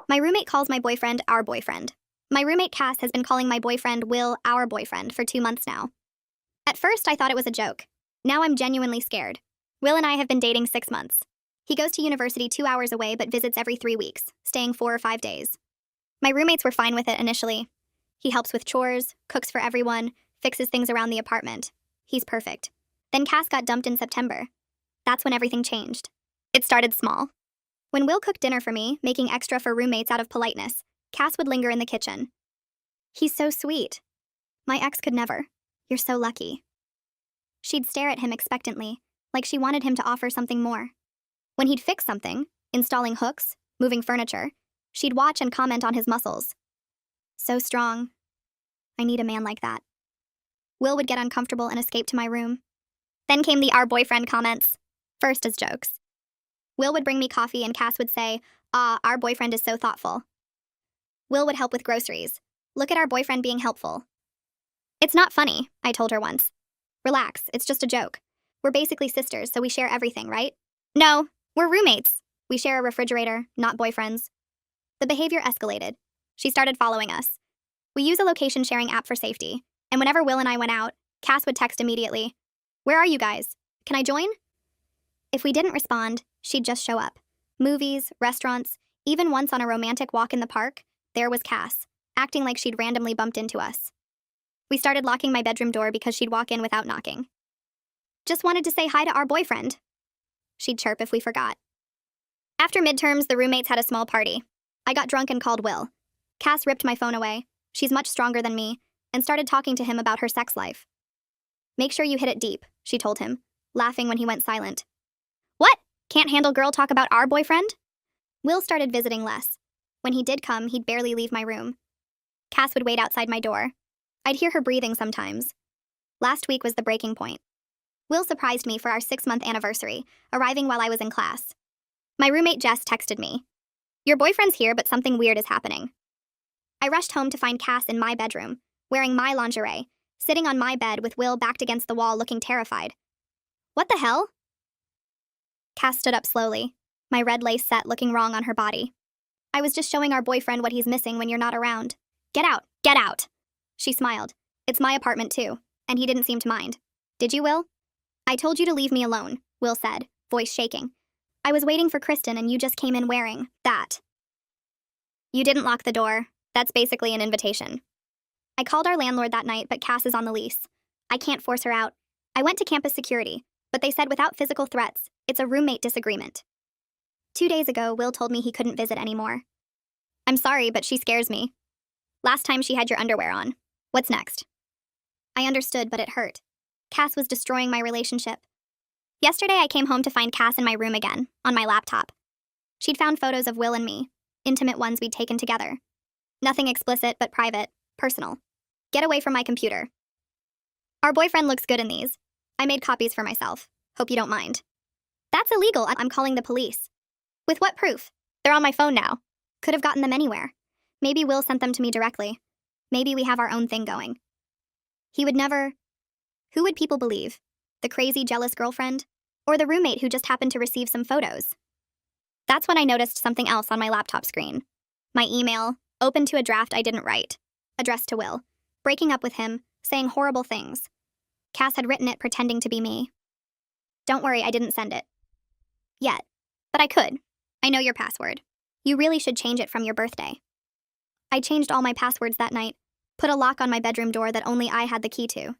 My roommate calls my boyfriend our boyfriend. My roommate Cass has been calling my boyfriend Will our boyfriend for 2 months now. At first, I thought it was a joke. Now I'm genuinely scared. Will and I have been dating 6 months. He goes to university 2 hours away but visits every 3 weeks, staying 4 or 5 days. My roommates were fine with it initially. He helps with chores, cooks for everyone, fixes things around the apartment. He's perfect. Then Cass got dumped in September. That's when everything changed. It started small. When Will cooked dinner for me, making extra for roommates out of politeness, Cass would linger in the kitchen. He's so sweet. My ex could never. You're so lucky. She'd stare at him expectantly, like she wanted him to offer something more. When he'd fix something, installing hooks, moving furniture, she'd watch and comment on his muscles. So strong. I need a man like that. Will would get uncomfortable and escape to my room. Then came the our boyfriend comments, first as jokes. Will would bring me coffee and Cass would say, our boyfriend is so thoughtful. Will would help with groceries. Look at our boyfriend being helpful. It's not funny, I told her once. Relax, it's just a joke. We're basically sisters, so we share everything, right? No, we're roommates. We share a refrigerator, not boyfriends. The behavior escalated. She started following us. We use a location sharing app for safety, and whenever Will and I went out, Cass would text immediately. Where are you guys? Can I join? If we didn't respond, she'd just show up. Movies, restaurants, even once on a romantic walk in the park, there was Cass, acting like she'd randomly bumped into us. We started locking my bedroom door because she'd walk in without knocking. Just wanted to say hi to our boyfriend. She'd chirp if we forgot. After midterms, the roommates had a small party. I got drunk and called Will. Cass ripped my phone away. She's much stronger than me, and started talking to him about her sex life. Make sure you hit it deep, she told him, laughing when he went silent. What? Can't handle girl talk about our boyfriend? Will started visiting less. When he did come, he'd barely leave my room. Cass would wait outside my door. I'd hear her breathing sometimes. Last week was the breaking point. Will surprised me for our 6-month anniversary, arriving while I was in class. My roommate Jess texted me. Your boyfriend's here, but something weird is happening. I rushed home to find Cass in my bedroom, wearing my lingerie, sitting on my bed with Will backed against the wall looking terrified. What the hell? Cass stood up slowly, my red lace set looking wrong on her body. I was just showing our boyfriend what he's missing when you're not around. Get out, get out. She smiled. It's my apartment too, and he didn't seem to mind. Did you, Will? I told you to leave me alone, Will said, voice shaking. I was waiting for Kristen and you just came in wearing that. You didn't lock the door. That's basically an invitation. I called our landlord that night, but Cass is on the lease. I can't force her out. I went to campus security, but they said without physical threats, it's a roommate disagreement. 2 days ago, Will told me he couldn't visit anymore. I'm sorry, but she scares me. Last time she had your underwear on. What's next? I understood, but it hurt. Cass was destroying my relationship. Yesterday, I came home to find Cass in my room again, on my laptop. She'd found photos of Will and me, intimate ones we'd taken together. Nothing explicit, but private, personal. Get away from my computer. Our boyfriend looks good in these. I made copies for myself. Hope you don't mind. That's illegal. I'm calling the police. With what proof? They're on my phone now. Could have gotten them anywhere. Maybe Will sent them to me directly. Maybe we have our own thing going. He would never... Who would people believe? The crazy, jealous girlfriend? Or the roommate who just happened to receive some photos? That's when I noticed something else on my laptop screen. My email, open to a draft I didn't write, addressed to Will, breaking up with him, saying horrible things. Cass had written it pretending to be me. Don't worry, I didn't send it. Yet. But I could. I know your password. You really should change it from your birthday. I changed all my passwords that night, put a lock on my bedroom door that only I had the key to.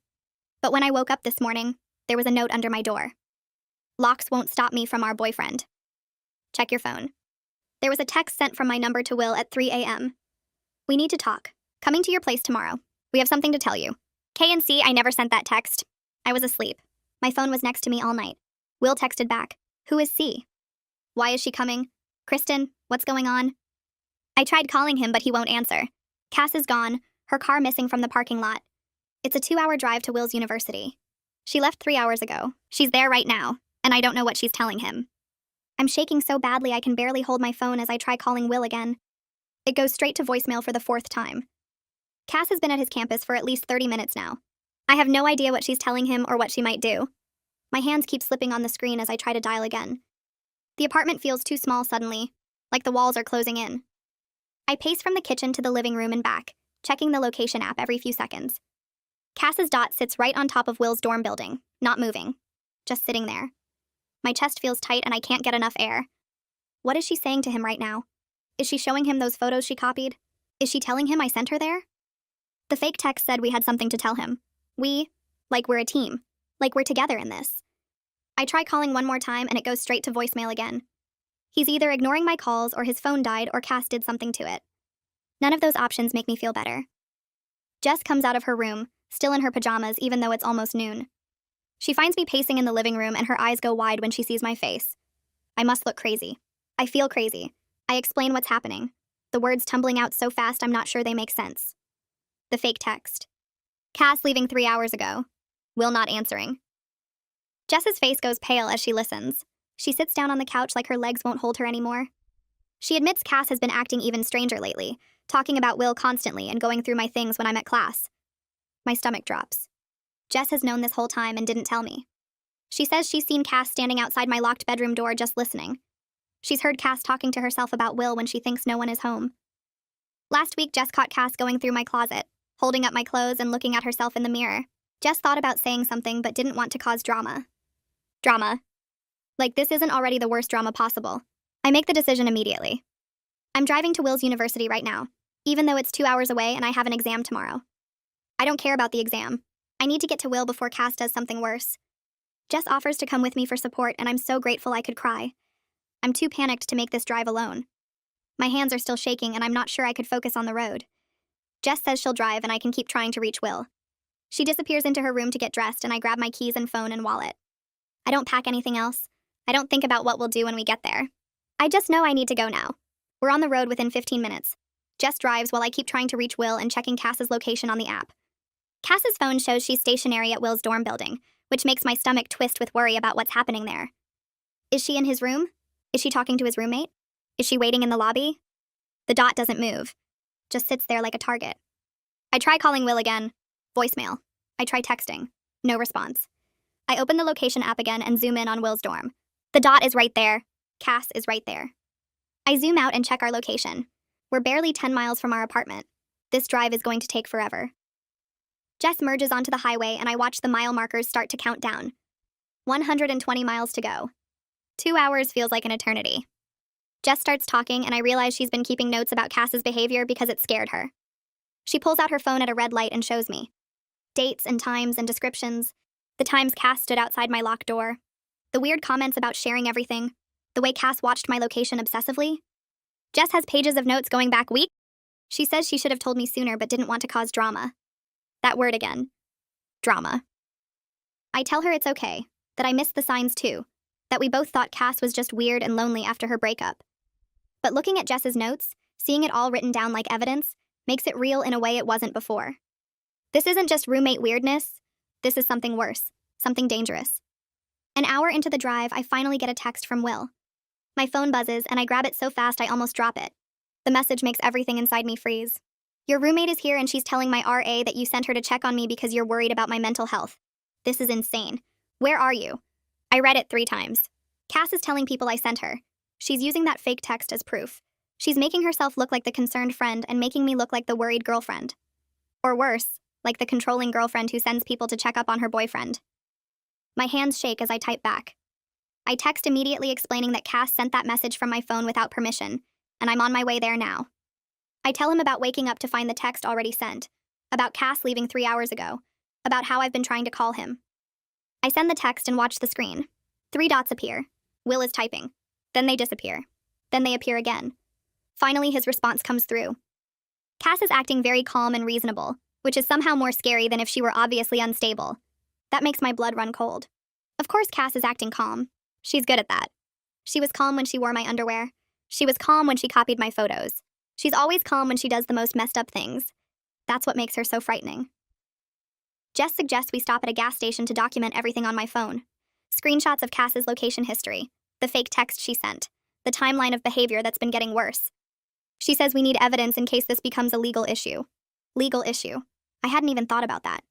But when I woke up this morning, there was a note under my door. Locks won't stop me from our boyfriend. Check your phone. There was a text sent from my number to Will at 3 a.m. We need to talk. Coming to your place tomorrow. We have something to tell you. K&C, I never sent that text. I was asleep. My phone was next to me all night. Will texted back. Who is C? Why is she coming? Kristen, what's going on? I tried calling him, but he won't answer. Cass is gone, her car missing from the parking lot. It's a 2-hour drive to Will's university. She left 3 hours ago. She's there right now, and I don't know what she's telling him. I'm shaking so badly I can barely hold my phone as I try calling Will again. It goes straight to voicemail for the 4th time. Cass has been at his campus for at least 30 minutes now. I have no idea what she's telling him or what she might do. My hands keep slipping on the screen as I try to dial again. The apartment feels too small suddenly, like the walls are closing in. I pace from the kitchen to the living room and back, checking the location app every few seconds. Cass's dot sits right on top of Will's dorm building, not moving, just sitting there. My chest feels tight and I can't get enough air. What is she saying to him right now? Is she showing him those photos she copied? Is she telling him I sent her there? The fake text said we had something to tell him. Like we're a team. Like we're together in this. I try calling one more time and it goes straight to voicemail again. He's either ignoring my calls or his phone died or Cass did something to it. None of those options make me feel better. Jess comes out of her room, still in her pajamas even though it's almost noon. She finds me pacing in the living room and her eyes go wide when she sees my face. I must look crazy. I feel crazy. I explain what's happening. The words tumbling out so fast I'm not sure they make sense. The fake text. Cass leaving 3 hours ago. Will not answering. Jess's face goes pale as she listens. She sits down on the couch like her legs won't hold her anymore. She admits Cass has been acting even stranger lately, talking about Will constantly and going through my things when I'm at class. My stomach drops. Jess has known this whole time and didn't tell me. She says she's seen Cass standing outside my locked bedroom door just listening. She's heard Cass talking to herself about Will when she thinks no one is home. Last week, Jess caught Cass going through my closet, holding up my clothes and looking at herself in the mirror. Jess thought about saying something but didn't want to cause drama. Drama. Like this isn't already the worst drama possible. I make the decision immediately. I'm driving to Will's university right now, even though it's 2 hours away and I have an exam tomorrow. I don't care about the exam. I need to get to Will before Cass does something worse. Jess offers to come with me for support and I'm so grateful I could cry. I'm too panicked to make this drive alone. My hands are still shaking and I'm not sure I could focus on the road. Jess says she'll drive and I can keep trying to reach Will. She disappears into her room to get dressed and I grab my keys and phone and wallet. I don't pack anything else. I don't think about what we'll do when we get there. I just know I need to go now. We're on the road within 15 minutes. Jess drives while I keep trying to reach Will and checking Cass's location on the app. Cass's phone shows she's stationary at Will's dorm building, which makes my stomach twist with worry about what's happening there. Is she in his room? Is she talking to his roommate? Is she waiting in the lobby? The dot doesn't move. Just sits there like a target. I try calling Will again. Voicemail. I try texting. No response. I open the location app again and zoom in on Will's dorm. The dot is right there. Cass is right there. I zoom out and check our location. We're barely 10 miles from our apartment. This drive is going to take forever. Jess merges onto the highway and I watch the mile markers start to count down. 120 miles to go. 2 hours feels like an eternity. Jess starts talking and I realize she's been keeping notes about Cass's behavior because it scared her. She pulls out her phone at a red light and shows me. Dates and times and descriptions. The times Cass stood outside my locked door. The weird comments about sharing everything. The way Cass watched my location obsessively. Jess has pages of notes going back weeks. She says she should have told me sooner but didn't want to cause drama. That word again. Drama. I tell her it's okay, that I missed the signs too, that we both thought Cass was just weird and lonely after her breakup. But looking at Jess's notes, seeing it all written down like evidence, makes it real in a way it wasn't before. This isn't just roommate weirdness. This is something worse, something dangerous. An hour into the drive, I finally get a text from Will. My phone buzzes and I grab it so fast I almost drop it. The message makes everything inside me freeze. Your roommate is here and she's telling my RA that you sent her to check on me because you're worried about my mental health. This is insane. Where are you? I read it 3 times. Cass is telling people I sent her. She's using that fake text as proof. She's making herself look like the concerned friend and making me look like the worried girlfriend. Or worse, like the controlling girlfriend who sends people to check up on her boyfriend. My hands shake as I type back. I text immediately explaining that Cass sent that message from my phone without permission, and I'm on my way there now. I tell him about waking up to find the text already sent, about Cass leaving 3 hours ago, about how I've been trying to call him. I send the text and watch the screen. 3 dots appear. Will is typing. Then they disappear. Then they appear again. Finally, his response comes through. Cass is acting very calm and reasonable, which is somehow more scary than if she were obviously unstable. That makes my blood run cold. Of course Cass is acting calm. She's good at that. She was calm when she wore my underwear. She was calm when she copied my photos. She's always calm when she does the most messed up things. That's what makes her so frightening. Jess suggests we stop at a gas station to document everything on my phone. Screenshots of Cass's location history, the fake text she sent, the timeline of behavior that's been getting worse. She says we need evidence in case this becomes a legal issue. Legal issue. I hadn't even thought about that.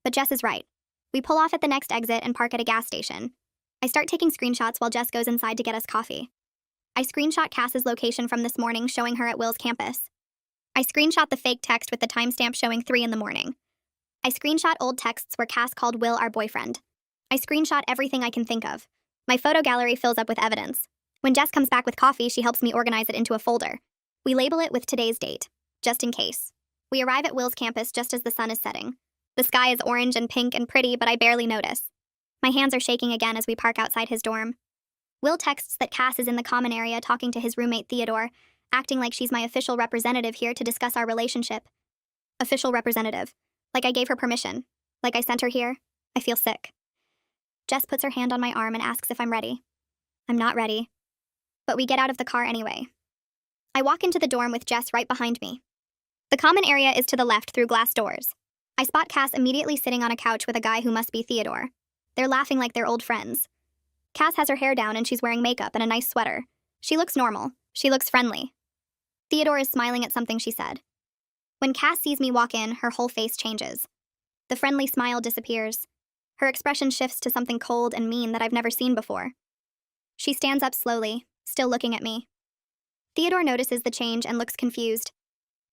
But Jess is right. We pull off at the next exit and park at a gas station. I start taking screenshots while Jess goes inside to get us coffee. I screenshot Cass's location from this morning showing her at Will's campus. I screenshot the fake text with the timestamp showing 3 in the morning. I screenshot old texts where Cass called Will our boyfriend. I screenshot everything I can think of. My photo gallery fills up with evidence. When Jess comes back with coffee, she helps me organize it into a folder. We label it with today's date, just in case. We arrive at Will's campus just as the sun is setting. The sky is orange and pink and pretty, but I barely notice. My hands are shaking again as we park outside his dorm. Will texts that Cass is in the common area talking to his roommate Theodore, acting like she's my official representative here to discuss our relationship. Official representative. Like I gave her permission. Like I sent her here. I feel sick. Jess puts her hand on my arm and asks if I'm ready. I'm not ready. But we get out of the car anyway. I walk into the dorm with Jess right behind me. The common area is to the left through glass doors. I spot Cass immediately sitting on a couch with a guy who must be Theodore. They're laughing like they're old friends. Cass has her hair down and she's wearing makeup and a nice sweater. She looks normal. She looks friendly. Theodore is smiling at something she said. When Cass sees me walk in, her whole face changes. The friendly smile disappears. Her expression shifts to something cold and mean that I've never seen before. She stands up slowly, still looking at me. Theodore notices the change and looks confused.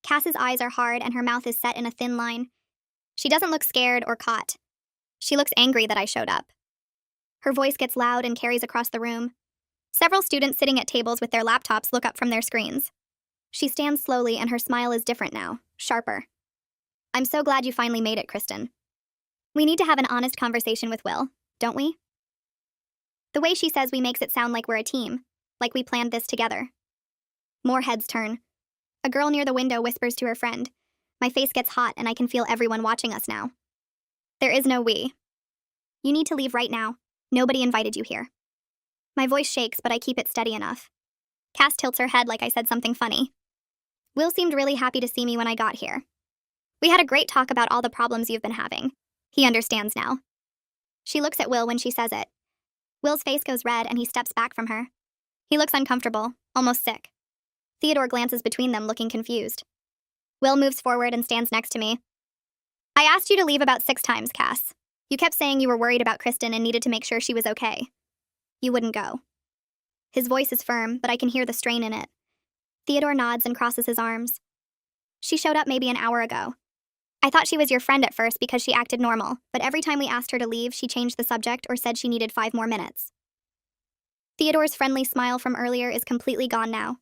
Cass's eyes are hard and her mouth is set in a thin line. She doesn't look scared or caught. She looks angry that I showed up. Her voice gets loud and carries across the room. Several students sitting at tables with their laptops look up from their screens. She stands slowly and her smile is different now, sharper. I'm so glad you finally made it, Kristen. We need to have an honest conversation with Will, don't we? The way she says we makes it sound like we're a team, like we planned this together. More heads turn. A girl near the window whispers to her friend. My face gets hot and I can feel everyone watching us now. There is no we. You need to leave right now. Nobody invited you here. My voice shakes, but I keep it steady enough. Cass tilts her head like I said something funny. Will seemed really happy to see me when I got here. We had a great talk about all the problems you've been having. He understands now. She looks at Will when she says it. Will's face goes red and he steps back from her. He looks uncomfortable, almost sick. Theodore glances between them, looking confused. Will moves forward and stands next to me. I asked you to leave about 6 times, Cass. You kept saying you were worried about Kristen and needed to make sure she was okay. You wouldn't go. His voice is firm, but I can hear the strain in it. Theodore nods and crosses his arms. She showed up maybe an hour ago. I thought she was your friend at first because she acted normal, but every time we asked her to leave, she changed the subject or said she needed 5 more minutes. Theodore's friendly smile from earlier is completely gone now.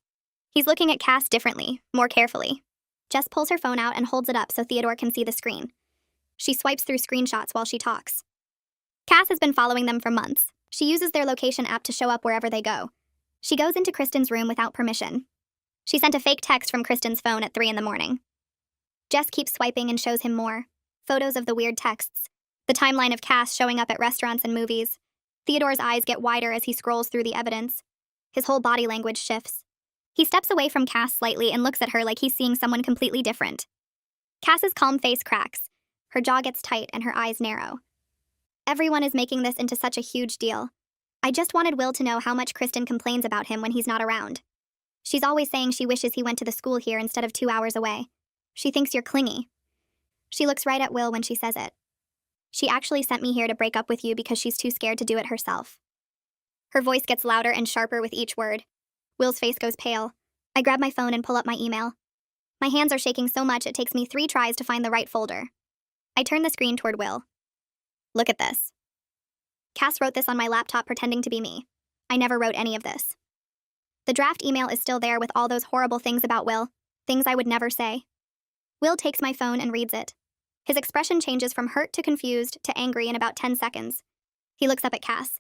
He's looking at Cass differently, more carefully. Jess pulls her phone out and holds it up so Theodore can see the screen. She swipes through screenshots while she talks. Cass has been following them for months. She uses their location app to show up wherever they go. She goes into Kristen's room without permission. She sent a fake text from Kristen's phone at 3 in the morning. Jess keeps swiping and shows him more. Photos of the weird texts. The timeline of Cass showing up at restaurants and movies. Theodore's eyes get wider as he scrolls through the evidence. His whole body language shifts. He steps away from Cass slightly and looks at her like he's seeing someone completely different. Cass's calm face cracks. Her jaw gets tight and her eyes narrow. Everyone is making this into such a huge deal. I just wanted Will to know how much Kristen complains about him when he's not around. She's always saying she wishes he went to the school here instead of 2 hours away. She thinks you're clingy. She looks right at Will when she says it. She actually sent me here to break up with you because she's too scared to do it herself. Her voice gets louder and sharper with each word. Will's face goes pale. I grab my phone and pull up my email. My hands are shaking so much it takes me 3 tries to find the right folder. I turn the screen toward Will. Look at this. Cass wrote this on my laptop pretending to be me. I never wrote any of this. The draft email is still there with all those horrible things about Will, things I would never say. Will takes my phone and reads it. His expression changes from hurt to confused to angry in about 10 seconds. He looks up at Cass.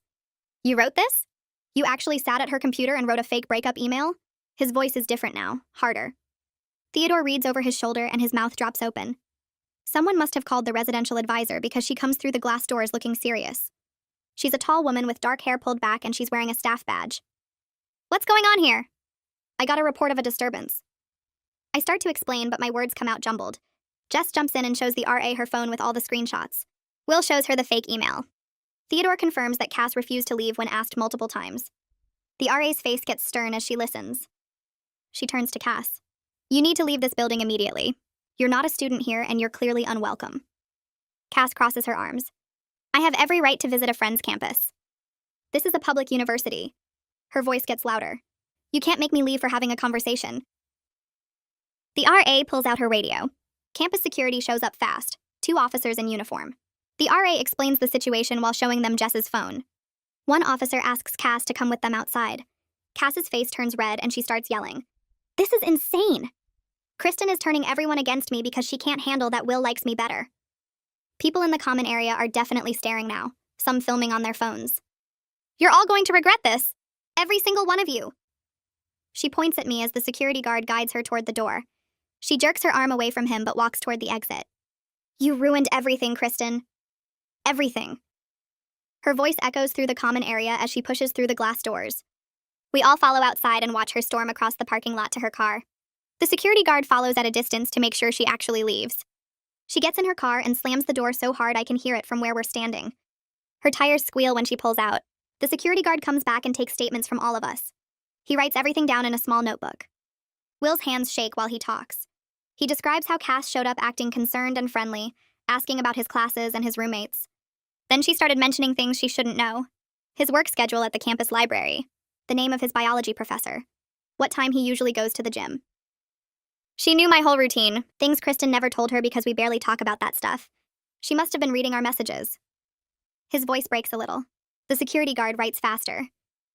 You wrote this? You actually sat at her computer and wrote a fake breakup email? His voice is different now, harder. Theodore reads over his shoulder and his mouth drops open. Someone must have called the residential advisor because she comes through the glass doors looking serious. She's a tall woman with dark hair pulled back and she's wearing a staff badge. What's going on here? I got a report of a disturbance. I start to explain, but my words come out jumbled. Jess jumps in and shows the RA her phone with all the screenshots. Will shows her the fake email. Theodore confirms that Cass refused to leave when asked multiple times. The RA's face gets stern as she listens. She turns to Cass. You need to leave this building immediately. You're not a student here and you're clearly unwelcome. Cass crosses her arms. I have every right to visit a friend's campus. This is a public university. Her voice gets louder. You can't make me leave for having a conversation. The RA pulls out her radio. Campus security shows up fast, 2 officers in uniform. The RA explains the situation while showing them Jess's phone. One officer asks Cass to come with them outside. Cass's face turns red and she starts yelling. This is insane! Kristen is turning everyone against me because she can't handle that Will likes me better. People in the common area are definitely staring now, some filming on their phones. You're all going to regret this! Every single one of you! She points at me as the security guard guides her toward the door. She jerks her arm away from him but walks toward the exit. You ruined everything, Kristen. Everything. Her voice echoes through the common area as she pushes through the glass doors. We all follow outside and watch her storm across the parking lot to her car. The security guard follows at a distance to make sure she actually leaves. She gets in her car and slams the door so hard I can hear it from where we're standing. Her tires squeal when she pulls out. The security guard comes back and takes statements from all of us. He writes everything down in a small notebook. Will's hands shake while he talks. He describes how Cass showed up acting concerned and friendly, asking about his classes and his roommates. Then she started mentioning things she shouldn't know. His work schedule at the campus library, the name of his biology professor, what time he usually goes to the gym. She knew my whole routine, things Kristen never told her because we barely talk about that stuff. She must have been reading our messages. His voice breaks a little. The security guard writes faster.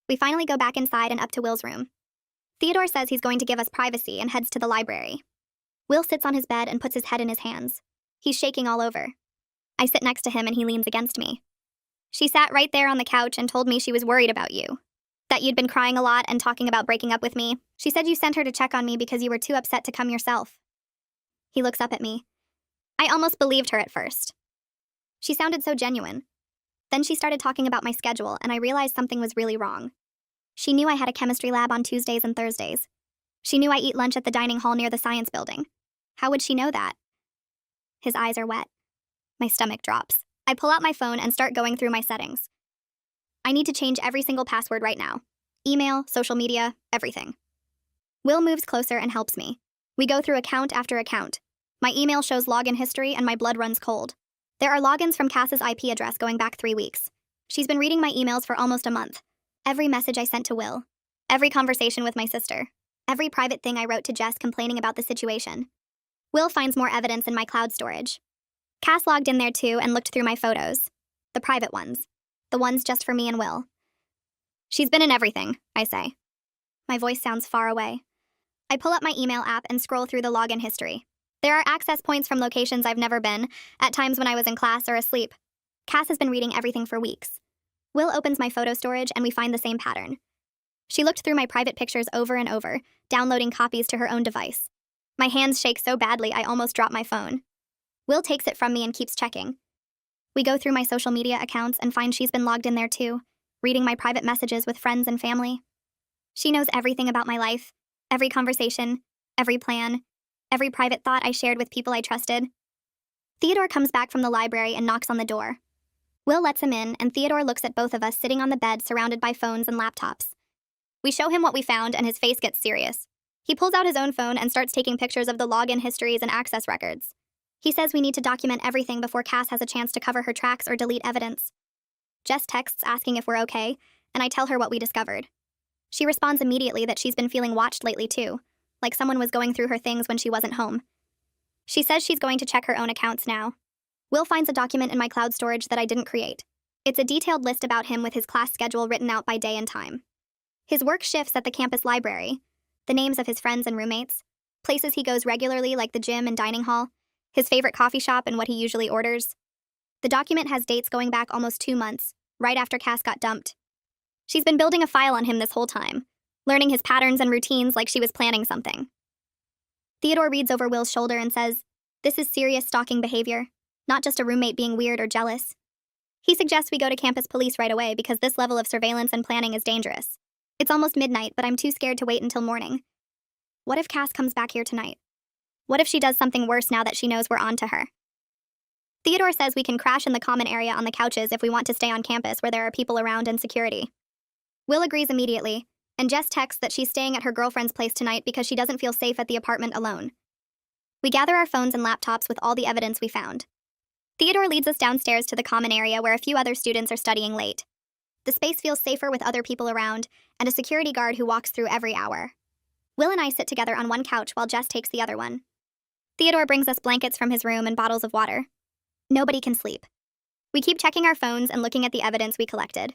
We finally go back inside and up to Will's room. Theodore says he's going to give us privacy and heads to the library. Will sits on his bed and puts his head in his hands. He's shaking all over. I sit next to him and he leans against me. She sat right there on the couch and told me she was worried about you. That you'd been crying a lot and talking about breaking up with me. She said you sent her to check on me because you were too upset to come yourself. He looks up at me. I almost believed her at first. She sounded so genuine. Then she started talking about my schedule and I realized something was really wrong. She knew I had a chemistry lab on Tuesdays and Thursdays. She knew I eat lunch at the dining hall near the science building. How would she know that? His eyes are wet. My stomach drops. I pull out my phone and start going through my settings. I need to change every single password right now. Email, social media, everything. Will moves closer and helps me. We go through account after account. My email shows login history and my blood runs cold. There are logins from Cass's IP address going back 3 weeks. She's been reading my emails for almost a month. Every message I sent to Will. Every conversation with my sister. Every private thing I wrote to Jess complaining about the situation. Will finds more evidence in my cloud storage. Cass logged in there too and looked through my photos. The private ones. The ones just for me and Will. She's been in everything, I say. My voice sounds far away. I pull up my email app and scroll through the login history. There are access points from locations I've never been, at times when I was in class or asleep. Cass has been reading everything for weeks. Will opens my photo storage and we find the same pattern. She looked through my private pictures over and over, downloading copies to her own device. My hands shake so badly I almost drop my phone. Will takes it from me and keeps checking. We go through my social media accounts and find she's been logged in there too, reading my private messages with friends and family. She knows everything about my life, every conversation, every plan, every private thought I shared with people I trusted. Theodore comes back from the library and knocks on the door. Will lets him in, and Theodore looks at both of us sitting on the bed surrounded by phones and laptops. We show him what we found, and his face gets serious. He pulls out his own phone and starts taking pictures of the login histories and access records. He says we need to document everything before Cass has a chance to cover her tracks or delete evidence. Jess texts asking if we're okay, and I tell her what we discovered. She responds immediately that she's been feeling watched lately too, like someone was going through her things when she wasn't home. She says she's going to check her own accounts now. Will finds a document in my cloud storage that I didn't create. It's a detailed list about him with his class schedule written out by day and time. His work shifts at the campus library, the names of his friends and roommates, places he goes regularly like the gym and dining hall, his favorite coffee shop and what he usually orders. The document has dates going back almost 2 months, right after Cass got dumped. She's been building a file on him this whole time, learning his patterns and routines like she was planning something. Theodore reads over Will's shoulder and says, "This is serious stalking behavior, not just a roommate being weird or jealous." He suggests we go to campus police right away because this level of surveillance and planning is dangerous. It's almost midnight, but I'm too scared to wait until morning. What if Cass comes back here tonight? What if she does something worse now that she knows we're on to her? Theodore says we can crash in the common area on the couches if we want to stay on campus where there are people around and security. Will agrees immediately, and Jess texts that she's staying at her girlfriend's place tonight because she doesn't feel safe at the apartment alone. We gather our phones and laptops with all the evidence we found. Theodore leads us downstairs to the common area where a few other students are studying late. The space feels safer with other people around, and a security guard who walks through every hour. Will and I sit together on one couch while Jess takes the other one. Theodore brings us blankets from his room and bottles of water. Nobody can sleep. We keep checking our phones and looking at the evidence we collected.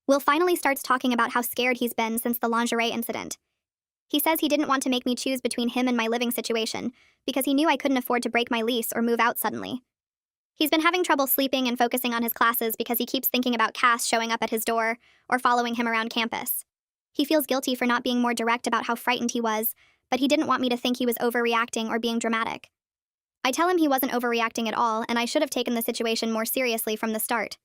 Will finally starts talking about how scared he's been since the lingerie incident. He says he didn't want to make me choose between him and my living situation because he knew I couldn't afford to break my lease or move out suddenly. He's been having trouble sleeping and focusing on his classes because he keeps thinking about Cass showing up at his door or following him around campus. He feels guilty for not being more direct about how frightened he was, but he didn't want me to think he was overreacting or being dramatic. I tell him he wasn't overreacting at all, and I should have taken the situation more seriously from the start.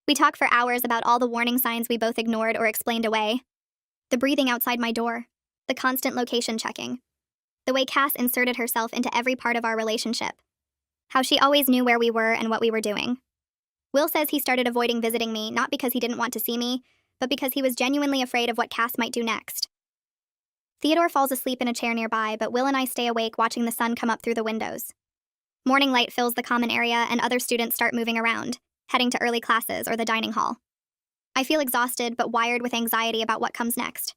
We talk for hours about all the warning signs we both ignored or explained away. The breathing outside my door, the constant location checking, the way Cass inserted herself into every part of our relationship, how she always knew where we were and what we were doing. Will says he started avoiding visiting me not because he didn't want to see me, but because he was genuinely afraid of what Cass might do next. Theodore falls asleep in a chair nearby, but Will and I stay awake watching the sun come up through the windows. Morning light fills the common area and other students start moving around, heading to early classes or the dining hall. I feel exhausted but wired with anxiety about what comes next.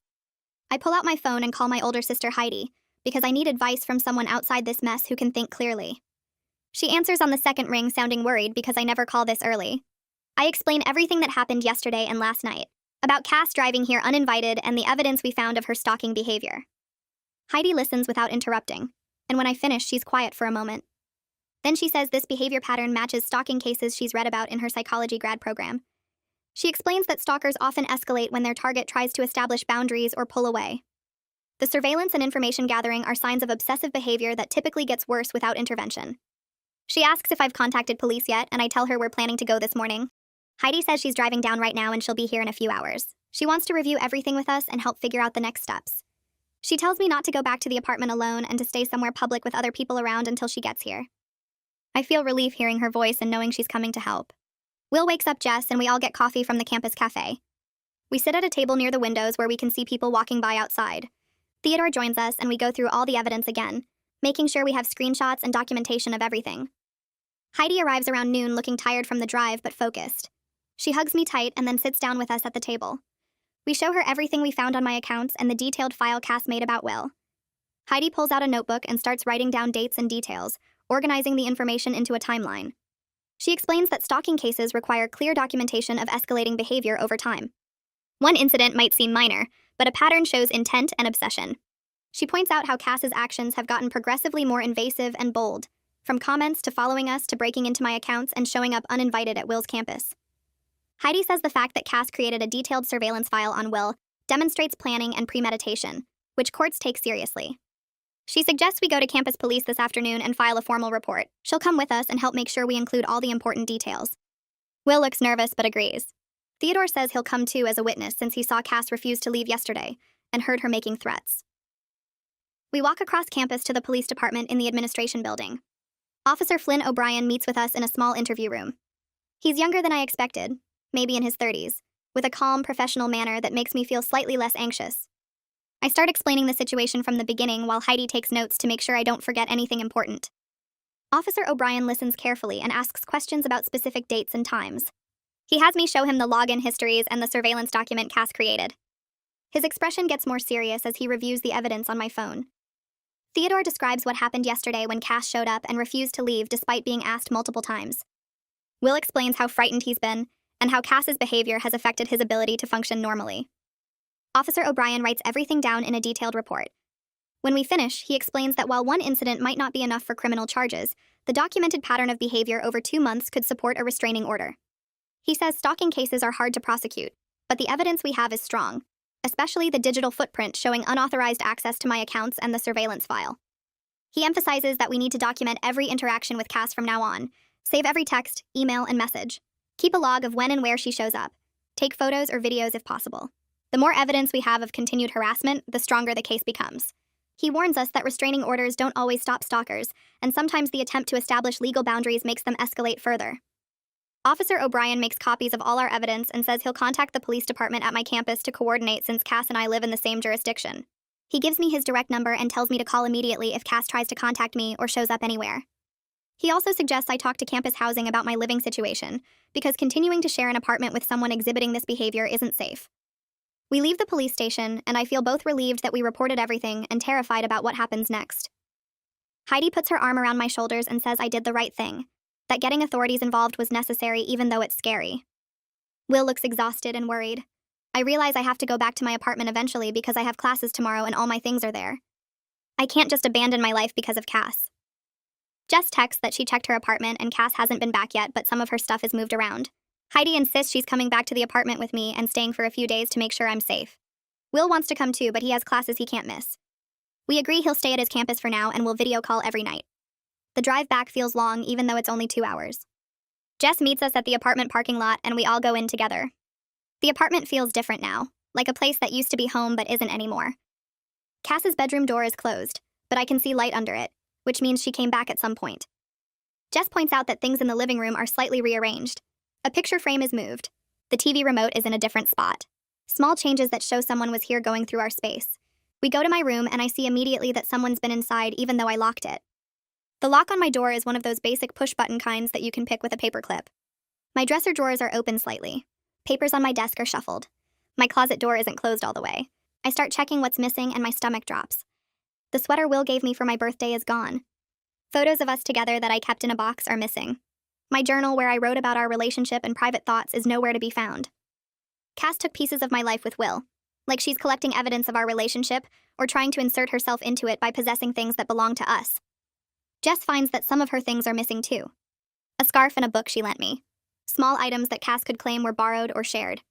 I pull out my phone and call my older sister Heidi, because I need advice from someone outside this mess who can think clearly. She answers on the second ring, sounding worried because I never call this early. I explain everything that happened yesterday and last night, about Cass driving here uninvited and the evidence we found of her stalking behavior. Heidi listens without interrupting, and when I finish, she's quiet for a moment. Then she says this behavior pattern matches stalking cases she's read about in her psychology grad program. She explains that stalkers often escalate when their target tries to establish boundaries or pull away. The surveillance and information gathering are signs of obsessive behavior that typically gets worse without intervention. She asks if I've contacted police yet, and I tell her we're planning to go this morning. Heidi says she's driving down right now and she'll be here in a few hours. She wants to review everything with us and help figure out the next steps. She tells me not to go back to the apartment alone and to stay somewhere public with other people around until she gets here. I feel relief hearing her voice and knowing she's coming to help. Will wakes up Jess and we all get coffee from the campus cafe. We sit at a table near the windows where we can see people walking by outside. Theodore joins us and we go through all the evidence again, making sure we have screenshots and documentation of everything. Heidi arrives around noon looking tired from the drive but focused. She hugs me tight and then sits down with us at the table. We show her everything we found on my accounts and the detailed file Cass made about Will. Heidi pulls out a notebook and starts writing down dates and details, organizing the information into a timeline. She explains that stalking cases require clear documentation of escalating behavior over time. One incident might seem minor, but a pattern shows intent and obsession. She points out how Cass's actions have gotten progressively more invasive and bold, from comments to following us to breaking into my accounts and showing up uninvited at Will's campus. Heidi says the fact that Cass created a detailed surveillance file on Will demonstrates planning and premeditation, which courts take seriously. She suggests we go to campus police this afternoon and file a formal report. She'll come with us and help make sure we include all the important details. Will looks nervous but agrees. Theodore says he'll come too as a witness since he saw Cass refuse to leave yesterday and heard her making threats. We walk across campus to the police department in the administration building. Officer Flynn O'Brien meets with us in a small interview room. He's younger than I expected, maybe in his 30s, with a calm, professional manner that makes me feel slightly less anxious. I start explaining the situation from the beginning while Heidi takes notes to make sure I don't forget anything important. Officer O'Brien listens carefully and asks questions about specific dates and times. He has me show him the login histories and the surveillance document Cass created. His expression gets more serious as he reviews the evidence on my phone. Theodore describes what happened yesterday when Cass showed up and refused to leave despite being asked multiple times. Will explains how frightened he's been and how Cass's behavior has affected his ability to function normally. Officer O'Brien writes everything down in a detailed report. When we finish, he explains that while one incident might not be enough for criminal charges, the documented pattern of behavior over 2 months could support a restraining order. He says stalking cases are hard to prosecute, but the evidence we have is strong, especially the digital footprint showing unauthorized access to my accounts and the surveillance file. He emphasizes that we need to document every interaction with Cass from now on, save every text, email, and message. Keep a log of when and where she shows up. Take photos or videos if possible. The more evidence we have of continued harassment, the stronger the case becomes. He warns us that restraining orders don't always stop stalkers, and sometimes the attempt to establish legal boundaries makes them escalate further. Officer O'Brien makes copies of all our evidence and says he'll contact the police department at my campus to coordinate since Cass and I live in the same jurisdiction. He gives me his direct number and tells me to call immediately if Cass tries to contact me or shows up anywhere. He also suggests I talk to campus housing about my living situation, because continuing to share an apartment with someone exhibiting this behavior isn't safe. We leave the police station, and I feel both relieved that we reported everything and terrified about what happens next. Heidi puts her arm around my shoulders and says I did the right thing, that getting authorities involved was necessary even though it's scary. Will looks exhausted and worried. I realize I have to go back to my apartment eventually because I have classes tomorrow and all my things are there. I can't just abandon my life because of Cass. Jess texts that she checked her apartment and Cass hasn't been back yet, but some of her stuff is moved around. Heidi insists she's coming back to the apartment with me and staying for a few days to make sure I'm safe. Will wants to come too, but he has classes he can't miss. We agree he'll stay at his campus for now and will video call every night. The drive back feels long even though it's only 2 hours. Jess meets us at the apartment parking lot and we all go in together. The apartment feels different now, like a place that used to be home but isn't anymore. Cass's bedroom door is closed, but I can see light under it, which means she came back at some point. Jess points out that things in the living room are slightly rearranged. A picture frame is moved. The TV remote is in a different spot. Small changes that show someone was here going through our space. We go to my room and I see immediately that someone's been inside even though I locked it. The lock on my door is one of those basic push-button kinds that you can pick with a paperclip. My dresser drawers are open slightly. Papers on my desk are shuffled. My closet door isn't closed all the way. I start checking what's missing and my stomach drops. The sweater Will gave me for my birthday is gone. Photos of us together that I kept in a box are missing. My journal where I wrote about our relationship and private thoughts is nowhere to be found. Cass took pieces of my life with Will, like she's collecting evidence of our relationship or trying to insert herself into it by possessing things that belong to us. Jess finds that some of her things are missing too. A scarf and a book she lent me. Small items that Cass could claim were borrowed or shared.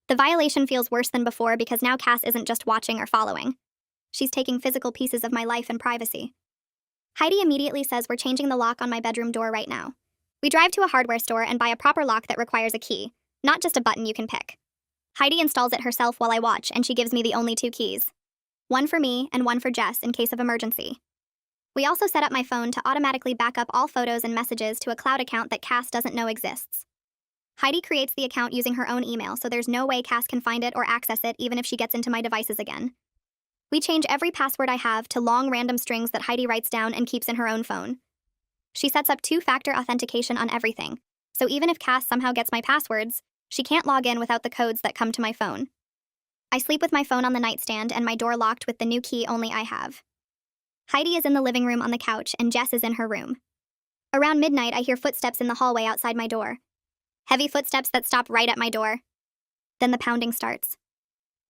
The violation feels worse than before because now Cass isn't just watching or following. She's taking physical pieces of my life and privacy. Heidi immediately says we're changing the lock on my bedroom door right now. We drive to a hardware store and buy a proper lock that requires a key, not just a button you can pick. Heidi installs it herself while I watch, and she gives me the only 2 keys. One for me and one for Jess in case of emergency. We also set up my phone to automatically back up all photos and messages to a cloud account that Cass doesn't know exists. Heidi creates the account using her own email, so there's no way Cass can find it or access it even if she gets into my devices again. We change every password I have to long random strings that Heidi writes down and keeps in her own phone. She sets up 2-factor authentication on everything, so even if Cass somehow gets my passwords, she can't log in without the codes that come to my phone. I sleep with my phone on the nightstand and my door locked with the new key only I have. Heidi is in the living room on the couch and Jess is in her room. Around midnight, I hear footsteps in the hallway outside my door. Heavy footsteps that stop right at my door. Then the pounding starts.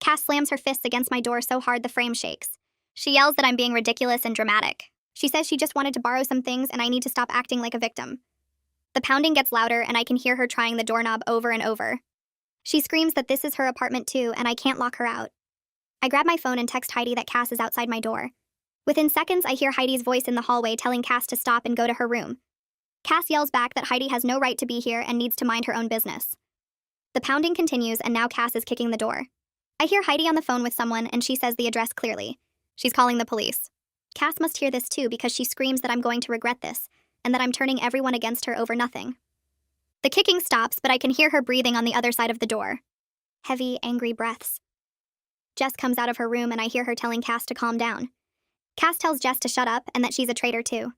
Cass slams her fists against my door so hard the frame shakes. She yells that I'm being ridiculous and dramatic. She says she just wanted to borrow some things and I need to stop acting like a victim. The pounding gets louder and I can hear her trying the doorknob over and over. She screams that this is her apartment too and I can't lock her out. I grab my phone and text Heidi that Cass is outside my door. Within seconds, I hear Heidi's voice in the hallway telling Cass to stop and go to her room. Cass yells back that Heidi has no right to be here and needs to mind her own business. The pounding continues and now Cass is kicking the door. I hear Heidi on the phone with someone and she says the address clearly. She's calling the police. Cass must hear this too because she screams that I'm going to regret this and that I'm turning everyone against her over nothing. The kicking stops, but I can hear her breathing on the other side of the door. Heavy, angry breaths. Jess comes out of her room and I hear her telling Cass to calm down. Cass tells Jess to shut up and that she's a traitor too.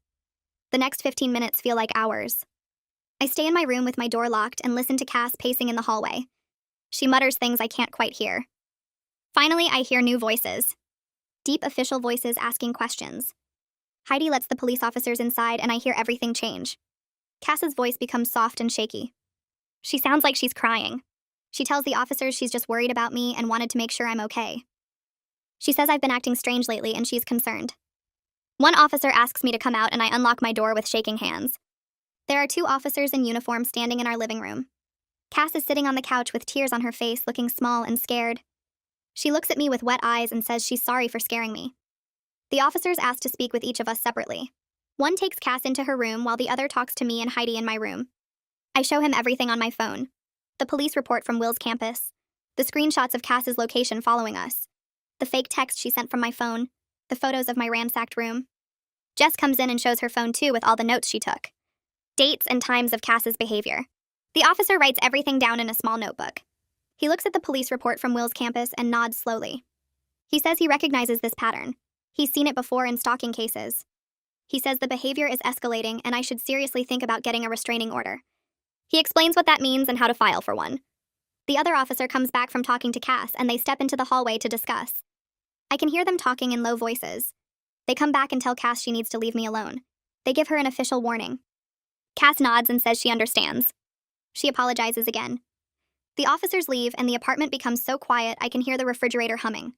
The next 15 minutes feel like hours. I stay in my room with my door locked and listen to Cass pacing in the hallway. She mutters things I can't quite hear. Finally, I hear new voices. Deep official voices asking questions. Heidi lets the police officers inside and I hear everything change. Cass's voice becomes soft and shaky. She sounds like she's crying. She tells the officers she's just worried about me and wanted to make sure I'm okay. She says I've been acting strange lately and she's concerned. One officer asks me to come out and I unlock my door with shaking hands. There are 2 officers in uniform standing in our living room. Cass is sitting on the couch with tears on her face, looking small and scared. She looks at me with wet eyes and says she's sorry for scaring me. The officers ask to speak with each of us separately. One takes Cass into her room while the other talks to me and Heidi in my room. I show him everything on my phone. The police report from Will's campus. The screenshots of Cass's location following us. The fake text she sent from my phone. The photos of my ransacked room. Jess comes in and shows her phone too with all the notes she took. Dates and times of Cass's behavior. The officer writes everything down in a small notebook. He looks at the police report from Will's campus and nods slowly. He says he recognizes this pattern. He's seen it before in stalking cases. He says the behavior is escalating and I should seriously think about getting a restraining order. He explains what that means and how to file for one. The other officer comes back from talking to Cass and they step into the hallway to discuss. I can hear them talking in low voices. They come back and tell Cass she needs to leave me alone. They give her an official warning. Cass nods and says she understands. She apologizes again. The officers leave and the apartment becomes so quiet I can hear the refrigerator humming.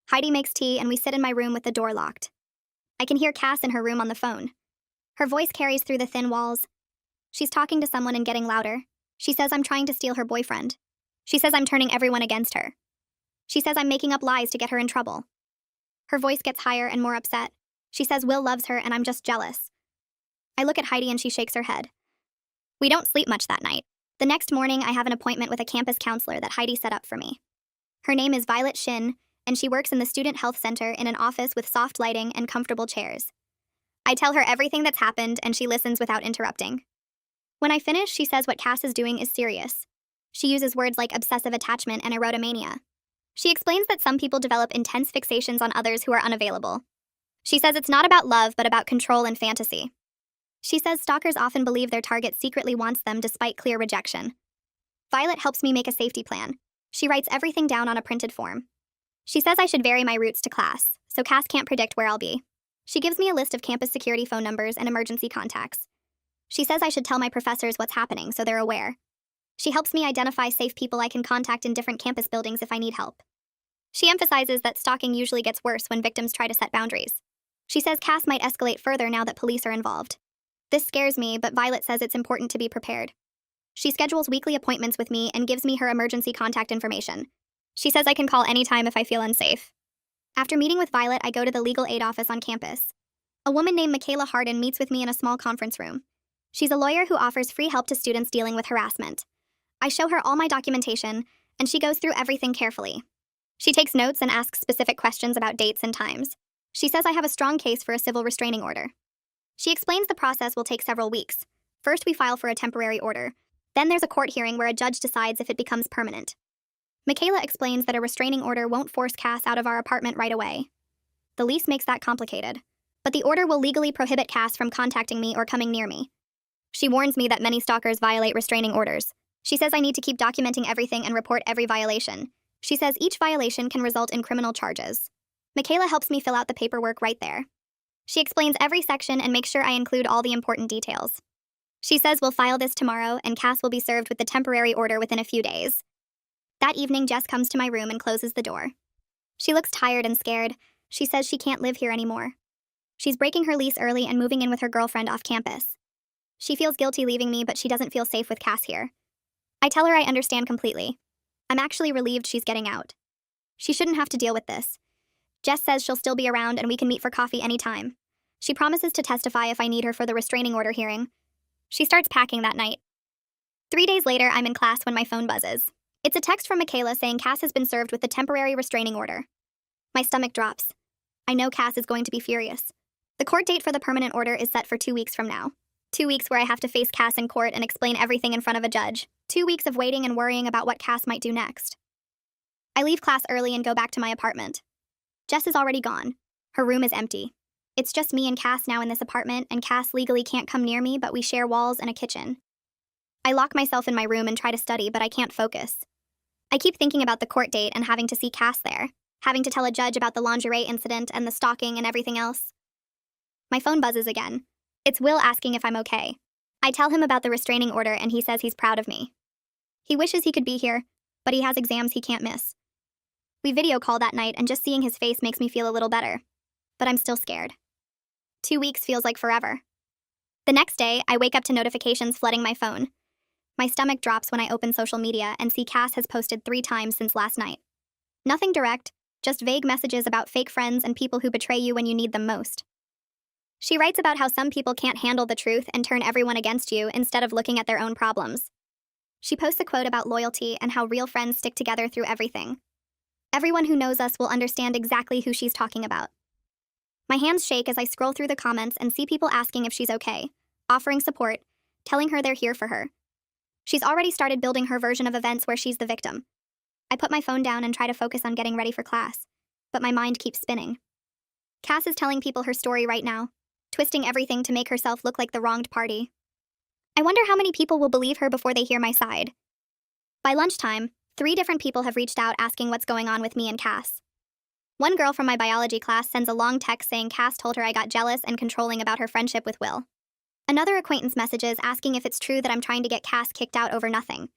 Heidi makes tea and we sit in my room with the door locked. I can hear Cass in her room on the phone. Her voice carries through the thin walls. She's talking to someone and getting louder. She says I'm trying to steal her boyfriend. She says I'm turning everyone against her. She says I'm making up lies to get her in trouble. Her voice gets higher and more upset. She says Will loves her and I'm just jealous. I look at Heidi and she shakes her head. We don't sleep much that night. The next morning, I have an appointment with a campus counselor that Heidi set up for me. Her name is Violet Shin, and she works in the Student Health Center in an office with soft lighting and comfortable chairs. I tell her everything that's happened and she listens without interrupting. When I finish, she says what Cass is doing is serious. She uses words like obsessive attachment and erotomania. She explains that some people develop intense fixations on others who are unavailable. She says it's not about love, but about control and fantasy. She says stalkers often believe their target secretly wants them despite clear rejection. Violet helps me make a safety plan. She writes everything down on a printed form. She says I should vary my routes to class, so Cass can't predict where I'll be. She gives me a list of campus security phone numbers and emergency contacts. She says I should tell my professors what's happening so they're aware. She helps me identify safe people I can contact in different campus buildings if I need help. She emphasizes that stalking usually gets worse when victims try to set boundaries. She says Cass might escalate further now that police are involved. This scares me, but Violet says it's important to be prepared. She schedules weekly appointments with me and gives me her emergency contact information. She says I can call anytime if I feel unsafe. After meeting with Violet, I go to the legal aid office on campus. A woman named Michaela Harden meets with me in a small conference room. She's a lawyer who offers free help to students dealing with harassment. I show her all my documentation, and she goes through everything carefully. She takes notes and asks specific questions about dates and times. She says I have a strong case for a civil restraining order. She explains the process will take several weeks. First, we file for a temporary order. Then there's a court hearing where a judge decides if it becomes permanent. Michaela explains that a restraining order won't force Cass out of our apartment right away. The lease makes that complicated. But the order will legally prohibit Cass from contacting me or coming near me. She warns me that many stalkers violate restraining orders. She says I need to keep documenting everything and report every violation. She says each violation can result in criminal charges. Michaela helps me fill out the paperwork right there. She explains every section and makes sure I include all the important details. She says we'll file this tomorrow and Cass will be served with the temporary order within a few days. That evening, Jess comes to my room and closes the door. She looks tired and scared. She says she can't live here anymore. She's breaking her lease early and moving in with her girlfriend off campus. She feels guilty leaving me, but she doesn't feel safe with Cass here. I tell her I understand completely. I'm actually relieved she's getting out. She shouldn't have to deal with this. Jess says she'll still be around and we can meet for coffee anytime. She promises to testify if I need her for the restraining order hearing. She starts packing that night. 3 days later, I'm in class when my phone buzzes. It's a text from Michaela saying Cass has been served with the temporary restraining order. My stomach drops. I know Cass is going to be furious. The court date for the permanent order is set for 2 weeks from now. 2 weeks where I have to face Cass in court and explain everything in front of a judge. 2 weeks of waiting and worrying about what Cass might do next. I leave class early and go back to my apartment. Jess is already gone. Her room is empty. It's just me and Cass now in this apartment, and Cass legally can't come near me, but we share walls and a kitchen. I lock myself in my room and try to study, but I can't focus. I keep thinking about the court date and having to see Cass there, having to tell a judge about the lingerie incident and the stalking and everything else. My phone buzzes again. It's Will asking if I'm okay. I tell him about the restraining order and he says he's proud of me. He wishes he could be here, but he has exams he can't miss. We video call that night and just seeing his face makes me feel a little better. But I'm still scared. 2 weeks feels like forever. The next day, I wake up to notifications flooding my phone. My stomach drops when I open social media and see Cass has posted 3 times since last night. Nothing direct, just vague messages about fake friends and people who betray you when you need them most. She writes about how some people can't handle the truth and turn everyone against you instead of looking at their own problems. She posts a quote about loyalty and how real friends stick together through everything. Everyone who knows us will understand exactly who she's talking about. My hands shake as I scroll through the comments and see people asking if she's okay, offering support, telling her they're here for her. She's already started building her version of events where she's the victim. I put my phone down and try to focus on getting ready for class, but my mind keeps spinning. Cass is telling people her story right now. twisting everything to make herself look like the wronged party. I wonder how many people will believe her before they hear my side. By lunchtime, 3 different people have reached out asking what's going on with me and Cass. One girl from my biology class sends a long text saying Cass told her I got jealous and controlling about her friendship with Will. Another acquaintance messages asking if it's true that I'm trying to get Cass kicked out over nothing.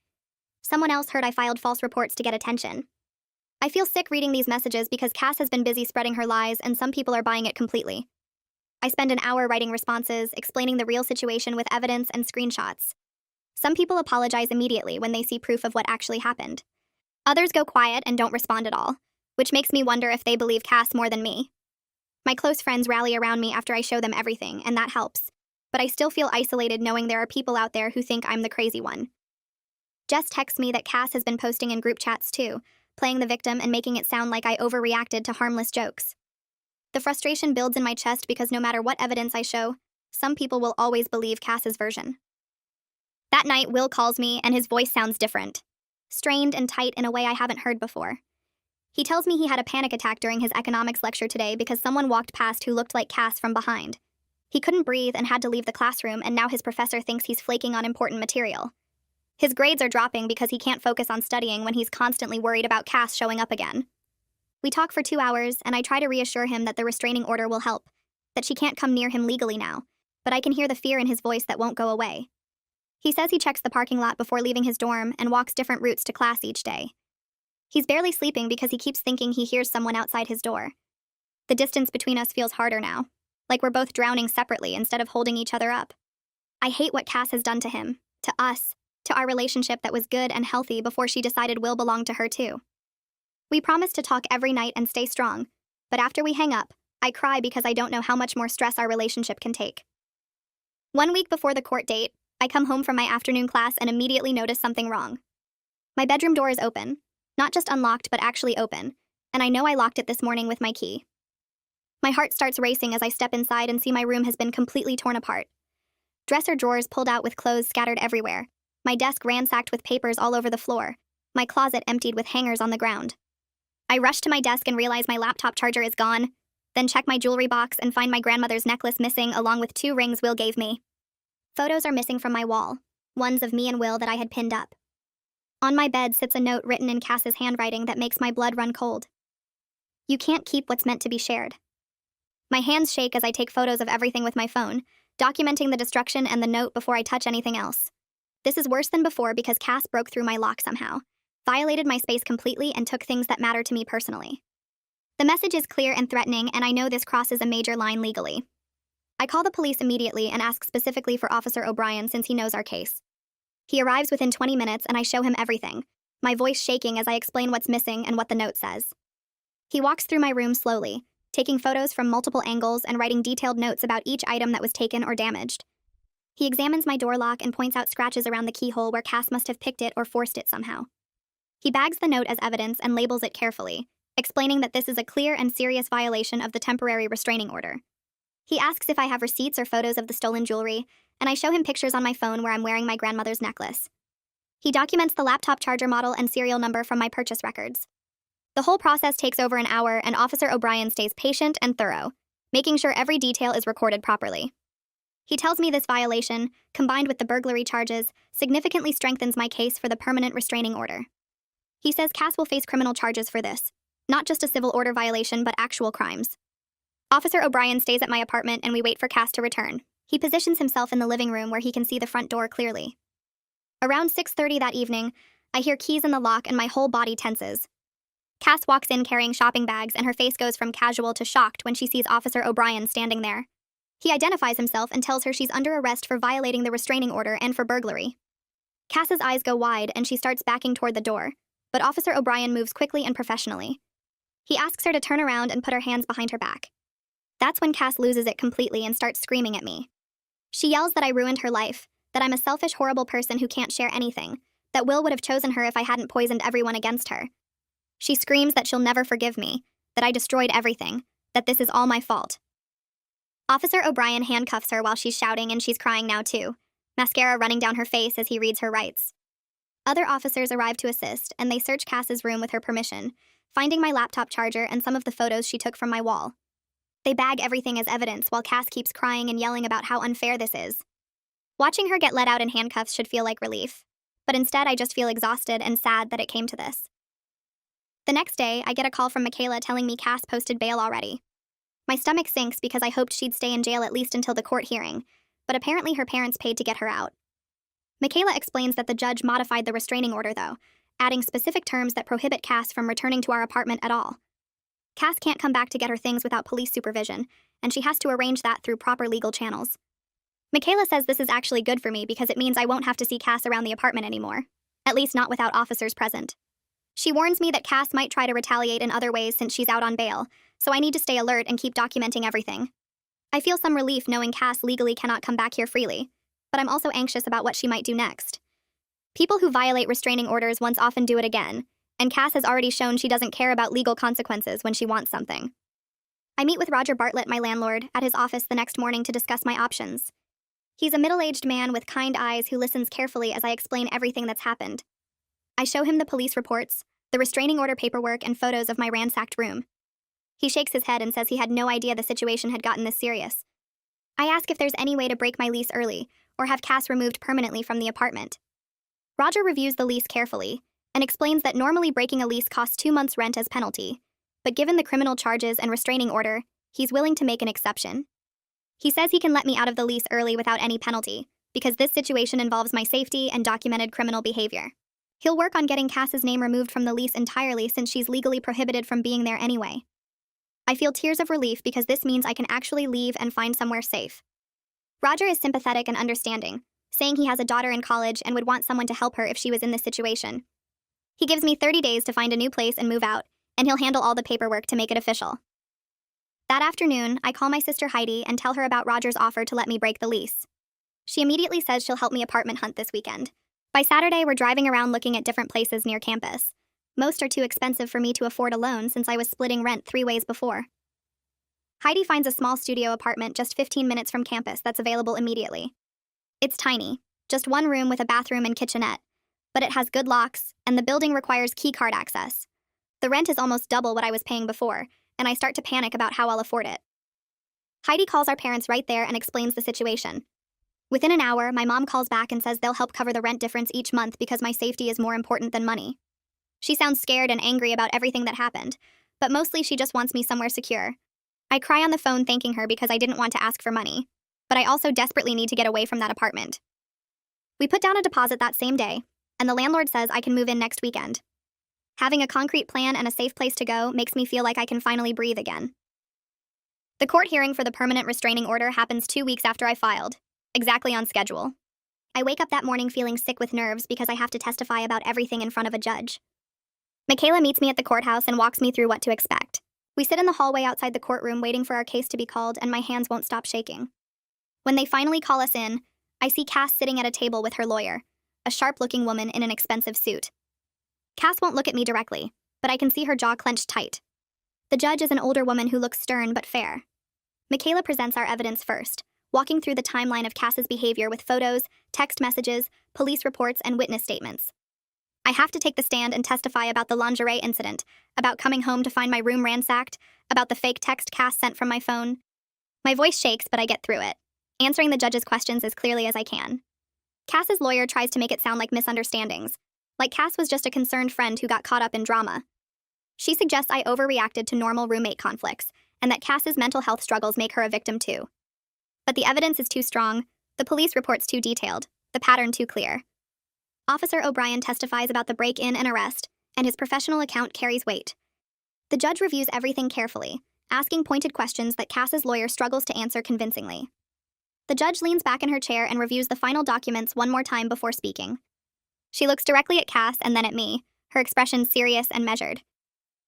Someone else heard I filed false reports to get attention. I feel sick reading these messages because Cass has been busy spreading her lies and some people are buying it completely. I spend an hour writing responses, explaining the real situation with evidence and screenshots. Some people apologize immediately when they see proof of what actually happened. Others go quiet and don't respond at all, which makes me wonder if they believe Cass more than me. My close friends rally around me after I show them everything, and that helps. But I still feel isolated knowing there are people out there who think I'm the crazy one. Jess texts me that Cass has been posting in group chats too, playing the victim and making it sound like I overreacted to harmless jokes. The frustration builds in my chest because no matter what evidence I show, some people will always believe Cass's version. That night, Will calls me and his voice sounds different. Strained and tight in a way I haven't heard before. He tells me he had a panic attack during his economics lecture today because someone walked past who looked like Cass from behind. He couldn't breathe and had to leave the classroom, and now his professor thinks he's flaking on important material. His grades are dropping because he can't focus on studying when he's constantly worried about Cass showing up again. We talk for 2 hours, and I try to reassure him that the restraining order will help, that she can't come near him legally now, but I can hear the fear in his voice that won't go away. He says he checks the parking lot before leaving his dorm and walks different routes to class each day. He's barely sleeping because he keeps thinking he hears someone outside his door. The distance between us feels harder now, like we're both drowning separately instead of holding each other up. I hate what Cass has done to him, to us, to our relationship that was good and healthy before she decided Will belonged to her too. We promise to talk every night and stay strong, but after we hang up, I cry because I don't know how much more stress our relationship can take. 1 week before the court date, I come home from my afternoon class and immediately notice something wrong. My bedroom door is open, not just unlocked but actually open, and I know I locked it this morning with my key. My heart starts racing as I step inside and see my room has been completely torn apart. Dresser drawers pulled out with clothes scattered everywhere, my desk ransacked with papers all over the floor, my closet emptied with hangers on the ground. I rush to my desk and realize my laptop charger is gone, then check my jewelry box and find my grandmother's necklace missing along with 2 rings Will gave me. Photos are missing from my wall, ones of me and Will that I had pinned up. On my bed sits a note written in Cass's handwriting that makes my blood run cold. You can't keep what's meant to be shared. My hands shake as I take photos of everything with my phone, documenting the destruction and the note before I touch anything else. This is worse than before because Cass broke through my lock somehow, violated my space completely, and took things that matter to me personally. The message is clear and threatening, and I know this crosses a major line legally. I call the police immediately and ask specifically for Officer O'Brien since he knows our case. He arrives within 20 minutes and I show him everything, my voice shaking as I explain what's missing and what the note says. He walks through my room slowly, taking photos from multiple angles and writing detailed notes about each item that was taken or damaged. He examines my door lock and points out scratches around the keyhole where Cass must have picked it or forced it somehow. He bags the note as evidence and labels it carefully, explaining that this is a clear and serious violation of the temporary restraining order. He asks if I have receipts or photos of the stolen jewelry, and I show him pictures on my phone where I'm wearing my grandmother's necklace. He documents the laptop charger model and serial number from my purchase records. The whole process takes over an hour, and Officer O'Brien stays patient and thorough, making sure every detail is recorded properly. He tells me this violation, combined with the burglary charges, significantly strengthens my case for the permanent restraining order. He says Cass will face criminal charges for this, not just a civil order violation but actual crimes. Officer O'Brien stays at my apartment and we wait for Cass to return. He positions himself in the living room where he can see the front door clearly. Around 6:30 that evening, I hear keys in the lock and my whole body tenses. Cass walks in carrying shopping bags and her face goes from casual to shocked when she sees Officer O'Brien standing there. He identifies himself and tells her she's under arrest for violating the restraining order and for burglary. Cass's eyes go wide and she starts backing toward the door, but Officer O'Brien moves quickly and professionally. He asks her to turn around and put her hands behind her back. That's when Cass loses it completely and starts screaming at me. She yells that I ruined her life, that I'm a selfish, horrible person who can't share anything, that Will would have chosen her if I hadn't poisoned everyone against her. She screams that she'll never forgive me, that I destroyed everything, that this is all my fault. Officer O'Brien handcuffs her while she's shouting and she's crying now too, mascara running down her face as he reads her rights. Other officers arrive to assist and they search Cass's room with her permission, finding my laptop charger and some of the photos she took from my wall. They bag everything as evidence while Cass keeps crying and yelling about how unfair this is. Watching her get let out in handcuffs should feel like relief, but instead I just feel exhausted and sad that it came to this. The next day, I get a call from Michaela telling me Cass posted bail already. My stomach sinks because I hoped she'd stay in jail at least until the court hearing, but apparently her parents paid to get her out. Michaela explains that the judge modified the restraining order, though, adding specific terms that prohibit Cass from returning to our apartment at all. Cass can't come back to get her things without police supervision, and she has to arrange that through proper legal channels. Michaela says this is actually good for me because it means I won't have to see Cass around the apartment anymore, at least not without officers present. She warns me that Cass might try to retaliate in other ways since she's out on bail, so I need to stay alert and keep documenting everything. I feel some relief knowing Cass legally cannot come back here freely, but I'm also anxious about what she might do next. People who violate restraining orders once often do it again, and Cass has already shown she doesn't care about legal consequences when she wants something. I meet with Roger Bartlett, my landlord, at his office the next morning to discuss my options. He's a middle-aged man with kind eyes who listens carefully as I explain everything that's happened. I show him the police reports, the restraining order paperwork, and photos of my ransacked room. He shakes his head and says he had no idea the situation had gotten this serious. I ask if there's any way to break my lease early, or have Cass removed permanently from the apartment. Roger reviews the lease carefully, and explains that normally breaking a lease costs 2 months' rent as penalty, but given the criminal charges and restraining order, he's willing to make an exception. He says he can let me out of the lease early without any penalty, because this situation involves my safety and documented criminal behavior. He'll work on getting Cass's name removed from the lease entirely since she's legally prohibited from being there anyway. I feel tears of relief because this means I can actually leave and find somewhere safe. Roger is sympathetic and understanding, saying he has a daughter in college and would want someone to help her if she was in this situation. He gives me 30 days to find a new place and move out, and he'll handle all the paperwork to make it official. That afternoon, I call my sister Heidi and tell her about Roger's offer to let me break the lease. She immediately says she'll help me apartment hunt this weekend. By Saturday, we're driving around looking at different places near campus. Most are too expensive for me to afford alone since I was splitting rent 3 ways before. Heidi finds a small studio apartment just 15 minutes from campus that's available immediately. It's tiny, just 1 room with a bathroom and kitchenette, but it has good locks, and the building requires keycard access. The rent is almost double what I was paying before, and I start to panic about how I'll afford it. Heidi calls our parents right there and explains the situation. Within an hour, my mom calls back and says they'll help cover the rent difference each month because my safety is more important than money. She sounds scared and angry about everything that happened, but mostly she just wants me somewhere secure. I cry on the phone thanking her because I didn't want to ask for money, but I also desperately need to get away from that apartment. We put down a deposit that same day, and the landlord says I can move in next weekend. Having a concrete plan and a safe place to go makes me feel like I can finally breathe again. The court hearing for the permanent restraining order happens 2 weeks after I filed, exactly on schedule. I wake up that morning feeling sick with nerves because I have to testify about everything in front of a judge. Michaela meets me at the courthouse and walks me through what to expect. We sit in the hallway outside the courtroom waiting for our case to be called, and my hands won't stop shaking. When they finally call us in, I see Cass sitting at a table with her lawyer, a sharp-looking woman in an expensive suit. Cass won't look at me directly, but I can see her jaw clenched tight. The judge is an older woman who looks stern but fair. Michaela presents our evidence first, walking through the timeline of Cass's behavior with photos, text messages, police reports, and witness statements. I have to take the stand and testify about the lingerie incident, about coming home to find my room ransacked, about the fake text Cass sent from my phone. My voice shakes, but I get through it, answering the judge's questions as clearly as I can. Cass's lawyer tries to make it sound like misunderstandings, like Cass was just a concerned friend who got caught up in drama. She suggests I overreacted to normal roommate conflicts, and that Cass's mental health struggles make her a victim too. But the evidence is too strong, the police report's too detailed, the pattern too clear. Officer O'Brien testifies about the break-in and arrest, and his professional account carries weight. The judge reviews everything carefully, asking pointed questions that Cass's lawyer struggles to answer convincingly. The judge leans back in her chair and reviews the final documents one more time before speaking. She looks directly at Cass and then at me, her expression serious and measured.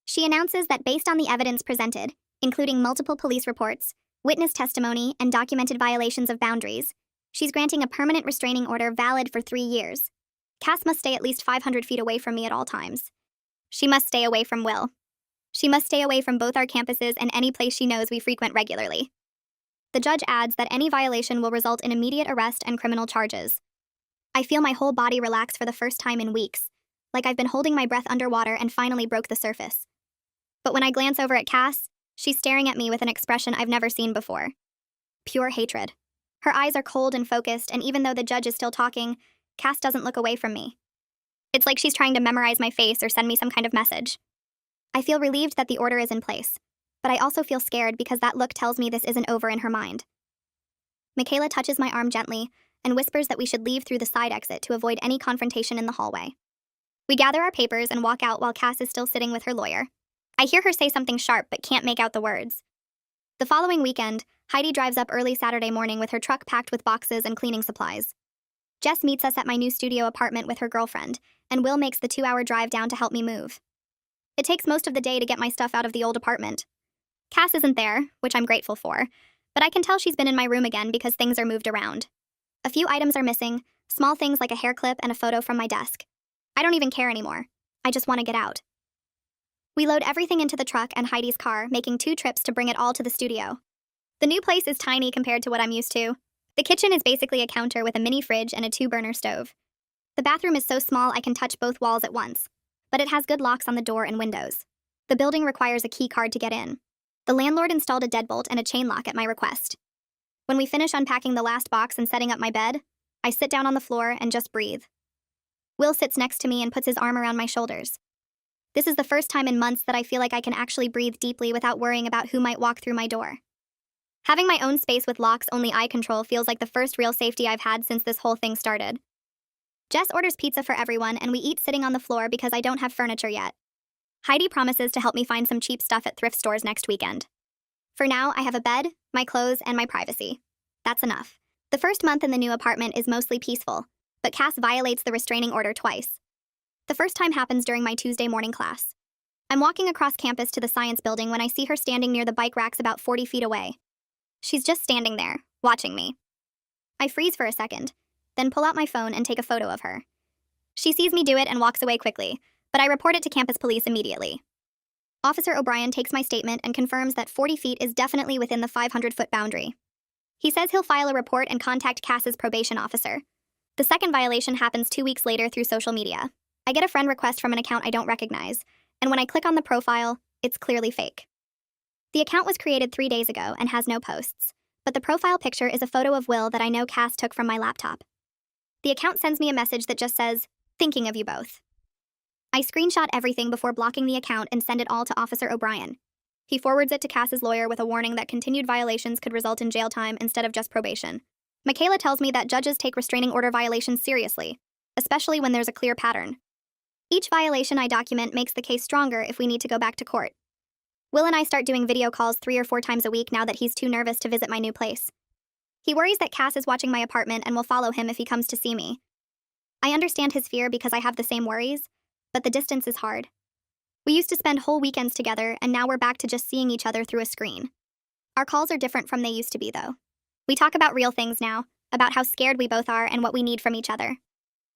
She announces that based on the evidence presented, including multiple police reports, witness testimony, and documented violations of boundaries, she's granting a permanent restraining order valid for 3 years. Cass must stay at least 500 feet away from me at all times. She must stay away from Will. She must stay away from both our campuses and any place she knows we frequent regularly. The judge adds that any violation will result in immediate arrest and criminal charges. I feel my whole body relax for the first time in weeks, like I've been holding my breath underwater and finally broke the surface. But when I glance over at Cass, She's staring at me with an expression I've never seen before. Pure hatred. Her eyes are cold and focused, and even though the judge is still talking, Cass doesn't look away from me. It's like she's trying to memorize my face or send me some kind of message. I feel relieved that the order is in place, but I also feel scared because that look tells me this isn't over in her mind. Michaela touches my arm gently and whispers that we should leave through the side exit to avoid any confrontation in the hallway. We gather our papers and walk out while Cass is still sitting with her lawyer. I hear her say something sharp but can't make out the words. The following weekend, Heidi drives up early Saturday morning with her truck packed with boxes and cleaning supplies. Jess meets us at my new studio apartment with her girlfriend, and Will makes the 2-hour drive down to help me move. It takes most of the day to get my stuff out of the old apartment. Cass isn't there, which I'm grateful for, but I can tell she's been in my room again because things are moved around. A few items are missing, small things like a hair clip and a photo from my desk. I don't even care anymore. I just want to get out. We load everything into the truck and Heidi's car, making 2 trips to bring it all to the studio. The new place is tiny compared to what I'm used to. The kitchen is basically a counter with a mini fridge and a 2-burner stove. The bathroom is so small I can touch both walls at once, but it has good locks on the door and windows. The building requires a key card to get in. The landlord installed a deadbolt and a chain lock at my request. When we finish unpacking the last box and setting up my bed, I sit down on the floor and just breathe. Will sits next to me and puts his arm around my shoulders. This is the first time in months that I feel like I can actually breathe deeply without worrying about who might walk through my door. Having my own space with locks only I control feels like the first real safety I've had since this whole thing started. Jess orders pizza for everyone and we eat sitting on the floor because I don't have furniture yet. Heidi promises to help me find some cheap stuff at thrift stores next weekend. For now, I have a bed, my clothes, and my privacy. That's enough. The first month in the new apartment is mostly peaceful, but Cass violates the restraining order twice. The first time happens during my Tuesday morning class. I'm walking across campus to the science building when I see her standing near the bike racks about 40 feet away. She's just standing there, watching me. I freeze for a second, then pull out my phone and take a photo of her. She sees me do it and walks away quickly, but I report it to campus police immediately. Officer O'Brien takes my statement and confirms that 40 feet is definitely within the 500-foot boundary. He says he'll file a report and contact Cass's probation officer. The second violation happens 2 weeks later through social media. I get a friend request from an account I don't recognize, and when I click on the profile, it's clearly fake. The account was created 3 days ago and has no posts, but the profile picture is a photo of Will that I know Cass took from my laptop. The account sends me a message that just says, "Thinking of you both." I screenshot everything before blocking the account and send it all to Officer O'Brien. He forwards it to Cass's lawyer with a warning that continued violations could result in jail time instead of just probation. Michaela tells me that judges take restraining order violations seriously, especially when there's a clear pattern. Each violation I document makes the case stronger if we need to go back to court. Will and I start doing video calls 3 or 4 times a week now that he's too nervous to visit my new place. He worries that Cass is watching my apartment and will follow him if he comes to see me. I understand his fear because I have the same worries, but the distance is hard. We used to spend whole weekends together, and now we're back to just seeing each other through a screen. Our calls are different from they used to be, though. We talk about real things now, about how scared we both are and what we need from each other.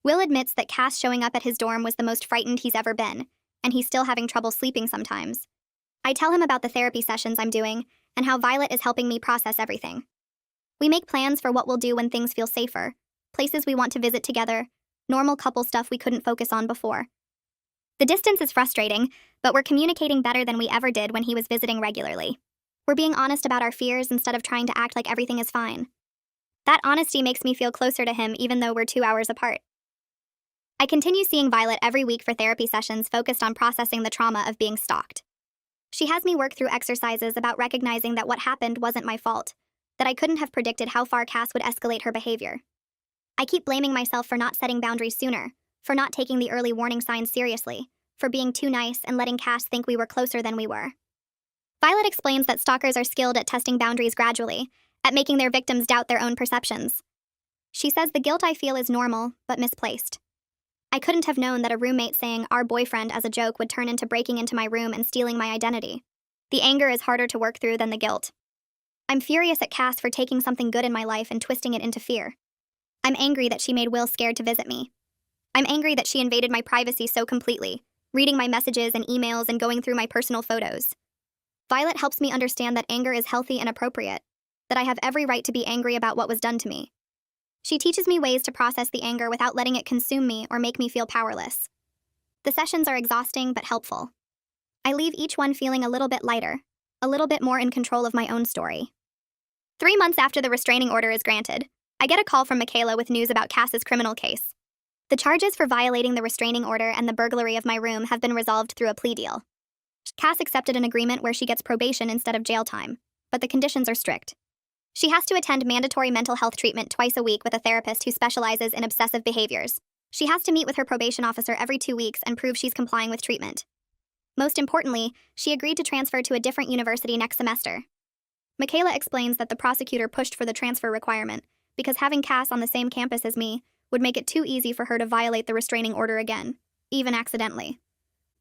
Will admits that Cass showing up at his dorm was the most frightened he's ever been, and he's still having trouble sleeping sometimes. I tell him about the therapy sessions I'm doing and how Violet is helping me process everything. We make plans for what we'll do when things feel safer, places we want to visit together, normal couple stuff we couldn't focus on before. The distance is frustrating, but we're communicating better than we ever did when he was visiting regularly. We're being honest about our fears instead of trying to act like everything is fine. That honesty makes me feel closer to him even though we're 2 hours apart. I continue seeing Violet every week for therapy sessions focused on processing the trauma of being stalked. She has me work through exercises about recognizing that what happened wasn't my fault, that I couldn't have predicted how far Cass would escalate her behavior. I keep blaming myself for not setting boundaries sooner, for not taking the early warning signs seriously, for being too nice and letting Cass think we were closer than we were. Violet explains that stalkers are skilled at testing boundaries gradually, at making their victims doubt their own perceptions. She says the guilt I feel is normal, but misplaced. I couldn't have known that a roommate saying "our boyfriend" as a joke would turn into breaking into my room and stealing my identity. The anger is harder to work through than the guilt. I'm furious at Cass for taking something good in my life and twisting it into fear. I'm angry that she made Will scared to visit me. I'm angry that she invaded my privacy so completely, reading my messages and emails and going through my personal photos. Violet helps me understand that anger is healthy and appropriate, that I have every right to be angry about what was done to me. She teaches me ways to process the anger without letting it consume me or make me feel powerless. The sessions are exhausting but helpful. I leave each one feeling a little bit lighter, a little bit more in control of my own story. 3 months after the restraining order is granted, I get a call from Michaela with news about Cass's criminal case. The charges for violating the restraining order and the burglary of my room have been resolved through a plea deal. Cass accepted an agreement where she gets probation instead of jail time, but the conditions are strict. She has to attend mandatory mental health treatment twice a week with a therapist who specializes in obsessive behaviors. She has to meet with her probation officer every 2 weeks and prove she's complying with treatment. Most importantly, she agreed to transfer to a different university next semester. Michaela explains that the prosecutor pushed for the transfer requirement because having Cass on the same campus as me would make it too easy for her to violate the restraining order again, even accidentally.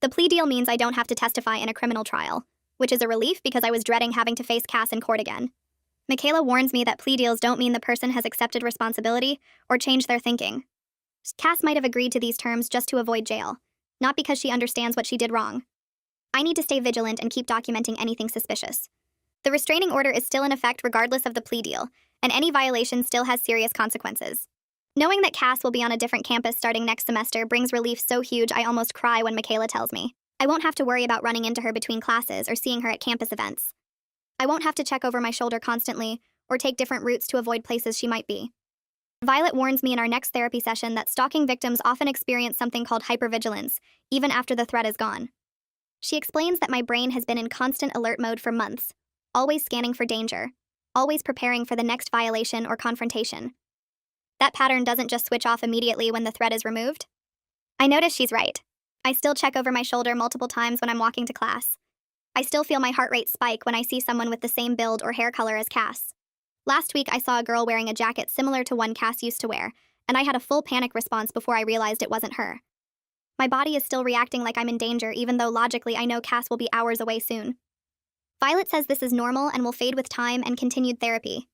The plea deal means I don't have to testify in a criminal trial, which is a relief because I was dreading having to face Cass in court again. Michaela warns me that plea deals don't mean the person has accepted responsibility or changed their thinking. Cass might have agreed to these terms just to avoid jail, not because she understands what she did wrong. I need to stay vigilant and keep documenting anything suspicious. The restraining order is still in effect regardless of the plea deal, and any violation still has serious consequences. Knowing that Cass will be on a different campus starting next semester brings relief so huge I almost cry when Michaela tells me. I won't have to worry about running into her between classes or seeing her at campus events. I won't have to check over my shoulder constantly or take different routes to avoid places she might be. Violet warns me in our next therapy session that stalking victims often experience something called hypervigilance, even after the threat is gone. She explains that my brain has been in constant alert mode for months, always scanning for danger, always preparing for the next violation or confrontation. That pattern doesn't just switch off immediately when the threat is removed. I notice she's right. I still check over my shoulder multiple times when I'm walking to class. I still feel my heart rate spike when I see someone with the same build or hair color as Cass. Last week, I saw a girl wearing a jacket similar to one Cass used to wear, and I had a full panic response before I realized it wasn't her. My body is still reacting like I'm in danger, even though logically I know Cass will be hours away soon. Violet says this is normal and will fade with time and continued therapy.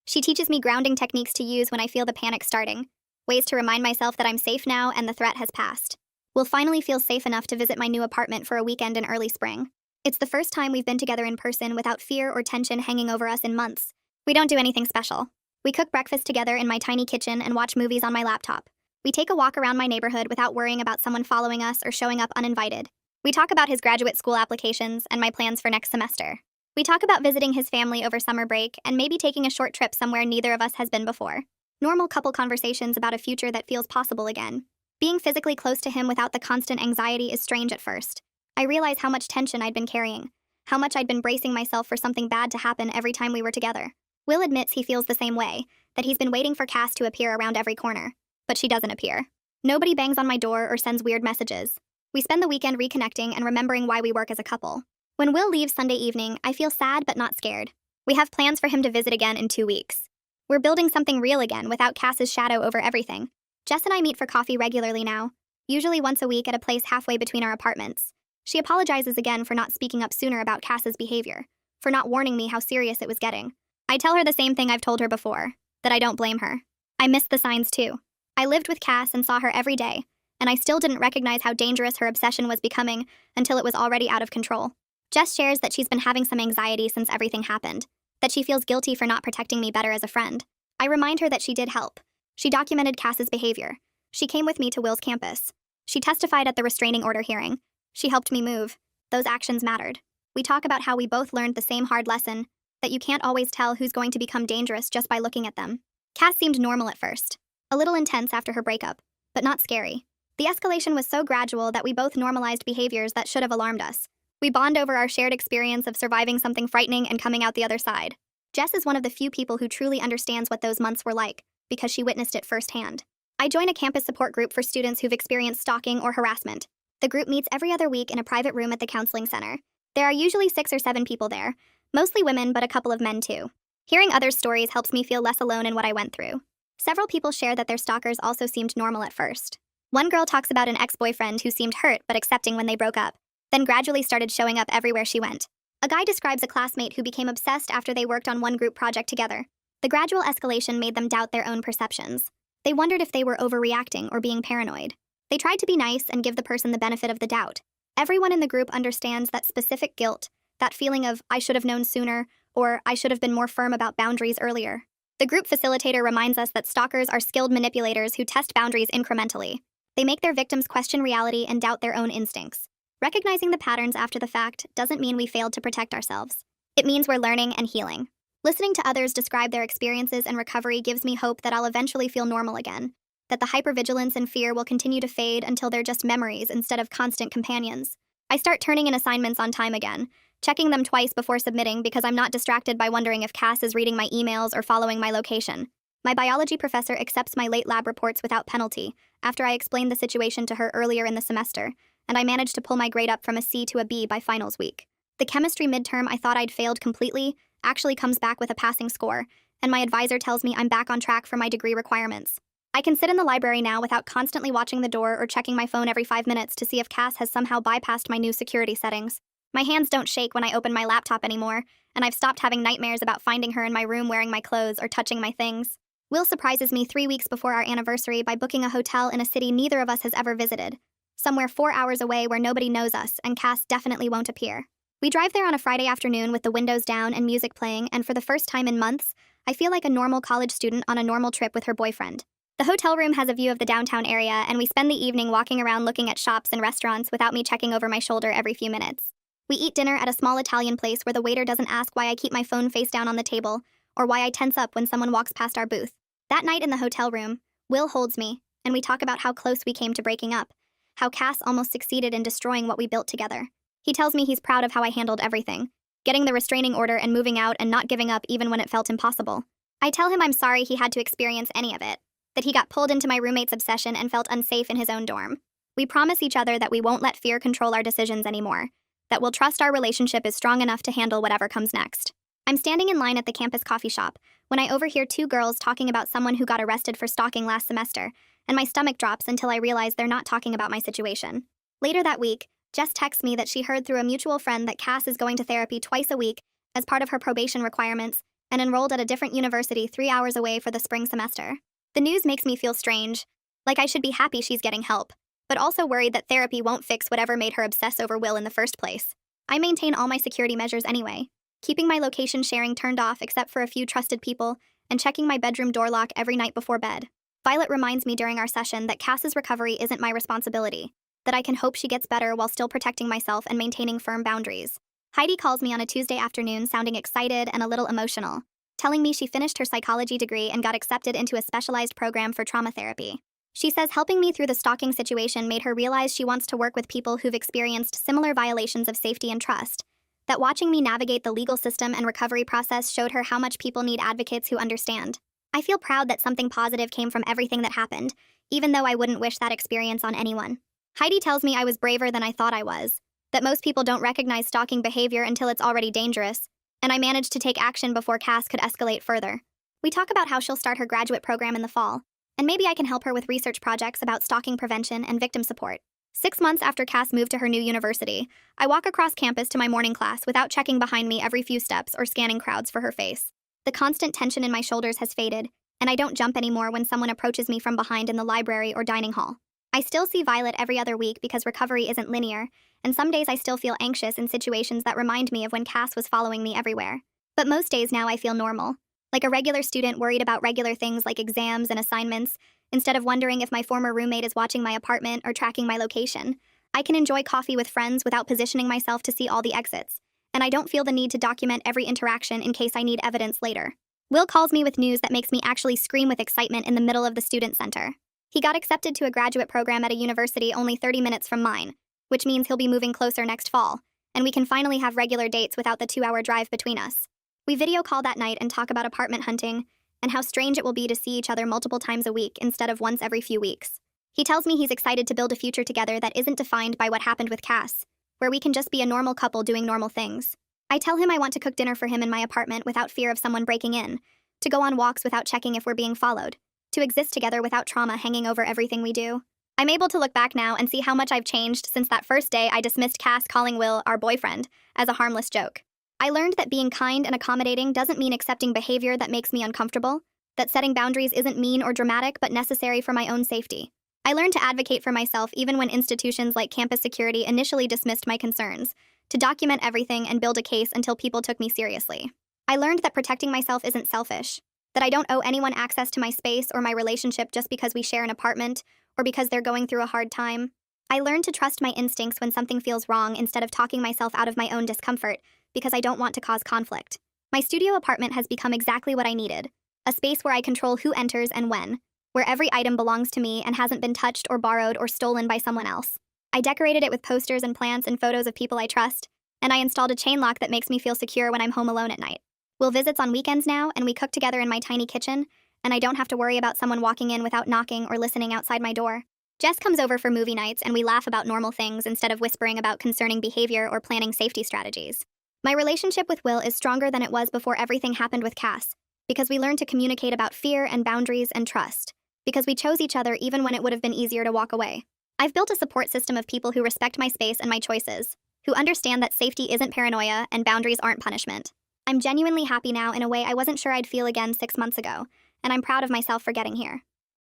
She teaches me grounding techniques to use when I feel the panic starting, ways to remind myself that I'm safe now and the threat has passed. We'll finally feel safe enough to visit my new apartment for a weekend in early spring. It's the first time we've been together in person without fear or tension hanging over us in months. We don't do anything special. We cook breakfast together in my tiny kitchen and watch movies on my laptop. We take a walk around my neighborhood without worrying about someone following us or showing up uninvited. We talk about his graduate school applications and my plans for next semester. We talk about visiting his family over summer break and maybe taking a short trip somewhere neither of us has been before. Normal couple conversations about a future that feels possible again. Being physically close to him without the constant anxiety is strange at first. I realize how much tension I'd been carrying, how much I'd been bracing myself for something bad to happen every time we were together. Will admits he feels the same way, that he's been waiting for Cass to appear around every corner. But she doesn't appear. Nobody bangs on my door or sends weird messages. We spend the weekend reconnecting and remembering why we work as a couple. When Will leaves Sunday evening, I feel sad but not scared. We have plans for him to visit again in 2 weeks. We're building something real again without Cass's shadow over everything. Jess and I meet for coffee regularly now, usually once a week at a place halfway between our apartments. She apologizes again for not speaking up sooner about Cass's behavior, for not warning me how serious it was getting. I tell her the same thing I've told her before, that I don't blame her. I missed the signs too. I lived with Cass and saw her every day, and I still didn't recognize how dangerous her obsession was becoming until it was already out of control. Jess shares that she's been having some anxiety since everything happened, that she feels guilty for not protecting me better as a friend. I remind her that she did help. She documented Cass's behavior. She came with me to Will's campus. She testified at the restraining order hearing. She helped me move. Those actions mattered. We talk about how we both learned the same hard lesson, that you can't always tell who's going to become dangerous just by looking at them. Cass seemed normal at first, a little intense after her breakup, but not scary. The escalation was so gradual that we both normalized behaviors that should have alarmed us. We bond over our shared experience of surviving something frightening and coming out the other side. Jess is one of the few people who truly understands what those months were like, because she witnessed it firsthand. I join a campus support group for students who've experienced stalking or harassment. The group meets every other week in a private room at the counseling center. There are usually 6 or 7 people there, mostly women but a couple of men too. Hearing others' stories helps me feel less alone in what I went through. Several people share that their stalkers also seemed normal at first. One girl talks about an ex-boyfriend who seemed hurt but accepting when they broke up, then gradually started showing up everywhere she went. A guy describes a classmate who became obsessed after they worked on one group project together. The gradual escalation made them doubt their own perceptions. They wondered if they were overreacting or being paranoid. They tried to be nice and give the person the benefit of the doubt. Everyone in the group understands that specific guilt, that feeling of, I should have known sooner, or I should have been more firm about boundaries earlier. The group facilitator reminds us that stalkers are skilled manipulators who test boundaries incrementally. They make their victims question reality and doubt their own instincts. Recognizing the patterns after the fact doesn't mean we failed to protect ourselves. It means we're learning and healing. Listening to others describe their experiences and recovery gives me hope that I'll eventually feel normal again, that the hypervigilance and fear will continue to fade until they're just memories instead of constant companions. I start turning in assignments on time again, checking them twice before submitting because I'm not distracted by wondering if Cass is reading my emails or following my location. My biology professor accepts my late lab reports without penalty after I explained the situation to her earlier in the semester, and I managed to pull my grade up from a C to a B by finals week. The chemistry midterm I thought I'd failed completely actually comes back with a passing score, and my advisor tells me I'm back on track for my degree requirements. I can sit in the library now without constantly watching the door or checking my phone every 5 minutes to see if Cass has somehow bypassed my new security settings. My hands don't shake when I open my laptop anymore, and I've stopped having nightmares about finding her in my room wearing my clothes or touching my things. Will surprises me 3 weeks before our anniversary by booking a hotel in a city neither of us has ever visited, somewhere 4 hours away where nobody knows us, and Cass definitely won't appear. We drive there on a Friday afternoon with the windows down and music playing, and for the first time in months, I feel like a normal college student on a normal trip with her boyfriend. The hotel room has a view of the downtown area, and we spend the evening walking around looking at shops and restaurants without me checking over my shoulder every few minutes. We eat dinner at a small Italian place where the waiter doesn't ask why I keep my phone face down on the table, or why I tense up when someone walks past our booth. That night in the hotel room, Will holds me, and we talk about how close we came to breaking up, how Cass almost succeeded in destroying what we built together. He tells me he's proud of how I handled everything, getting the restraining order and moving out and not giving up even when it felt impossible. I tell him I'm sorry he had to experience any of it, that he got pulled into my roommate's obsession and felt unsafe in his own dorm. We promise each other that we won't let fear control our decisions anymore, that we'll trust our relationship is strong enough to handle whatever comes next. I'm standing in line at the campus coffee shop when I overhear 2 girls talking about someone who got arrested for stalking last semester, and my stomach drops until I realize they're not talking about my situation. Later that week, Jess texts me that she heard through a mutual friend that Cass is going to therapy twice a week as part of her probation requirements and enrolled at a different university 3 hours away for the spring semester. The news makes me feel strange, like I should be happy she's getting help, but also worried that therapy won't fix whatever made her obsess over Will in the first place. I maintain all my security measures anyway, keeping my location sharing turned off except for a few trusted people, and checking my bedroom door lock every night before bed. Violet reminds me during our session that Cass's recovery isn't my responsibility, that I can hope she gets better while still protecting myself and maintaining firm boundaries. Heidi calls me on a Tuesday afternoon sounding excited and a little emotional, telling me she finished her psychology degree and got accepted into a specialized program for trauma therapy. She says helping me through the stalking situation made her realize she wants to work with people who've experienced similar violations of safety and trust, that watching me navigate the legal system and recovery process showed her how much people need advocates who understand. I feel proud that something positive came from everything that happened, even though I wouldn't wish that experience on anyone. Heidi tells me I was braver than I thought I was, that most people don't recognize stalking behavior until it's already dangerous, and I managed to take action before Cass could escalate further. We talk about how she'll start her graduate program in the fall, and maybe I can help her with research projects about stalking prevention and victim support. 6 months after Cass moved to her new university, I walk across campus to my morning class without checking behind me every few steps or scanning crowds for her face. The constant tension in my shoulders has faded, and I don't jump anymore when someone approaches me from behind in the library or dining hall. I still see Violet every other week because recovery isn't linear, and some days I still feel anxious in situations that remind me of when Cass was following me everywhere. But most days now I feel normal, like a regular student worried about regular things like exams and assignments, instead of wondering if my former roommate is watching my apartment or tracking my location. I can enjoy coffee with friends without positioning myself to see all the exits, and I don't feel the need to document every interaction in case I need evidence later. Will calls me with news that makes me actually scream with excitement in the middle of the student center. He got accepted to a graduate program at a university only 30 minutes from mine, which means he'll be moving closer next fall, and we can finally have regular dates without the 2-hour drive between us. We video call that night and talk about apartment hunting, and how strange it will be to see each other multiple times a week instead of once every few weeks. He tells me he's excited to build a future together that isn't defined by what happened with Cass, where we can just be a normal couple doing normal things. I tell him I want to cook dinner for him in my apartment without fear of someone breaking in, to go on walks without checking if we're being followed, to exist together without trauma hanging over everything we do. I'm able to look back now and see how much I've changed since that first day I dismissed Cass calling Will, our boyfriend, as a harmless joke. I learned that being kind and accommodating doesn't mean accepting behavior that makes me uncomfortable, that setting boundaries isn't mean or dramatic but necessary for my own safety. I learned to advocate for myself even when institutions like campus security initially dismissed my concerns, to document everything and build a case until people took me seriously. I learned that protecting myself isn't selfish, that I don't owe anyone access to my space or my relationship just because we share an apartment or because they're going through a hard time. I learned to trust my instincts when something feels wrong instead of talking myself out of my own discomfort, because I don't want to cause conflict. My studio apartment has become exactly what I needed, a space where I control who enters and when, where every item belongs to me and hasn't been touched or borrowed or stolen by someone else. I decorated it with posters and plants and photos of people I trust, and I installed a chain lock that makes me feel secure when I'm home alone at night. Will visits on weekends now, and we cook together in my tiny kitchen, and I don't have to worry about someone walking in without knocking or listening outside my door. Jess comes over for movie nights, and we laugh about normal things instead of whispering about concerning behavior or planning safety strategies. My relationship with Will is stronger than it was before everything happened with Cass, because we learned to communicate about fear and boundaries and trust, because we chose each other even when it would have been easier to walk away. I've built a support system of people who respect my space and my choices, who understand that safety isn't paranoia and boundaries aren't punishment. I'm genuinely happy now in a way I wasn't sure I'd feel again 6 months ago, and I'm proud of myself for getting here.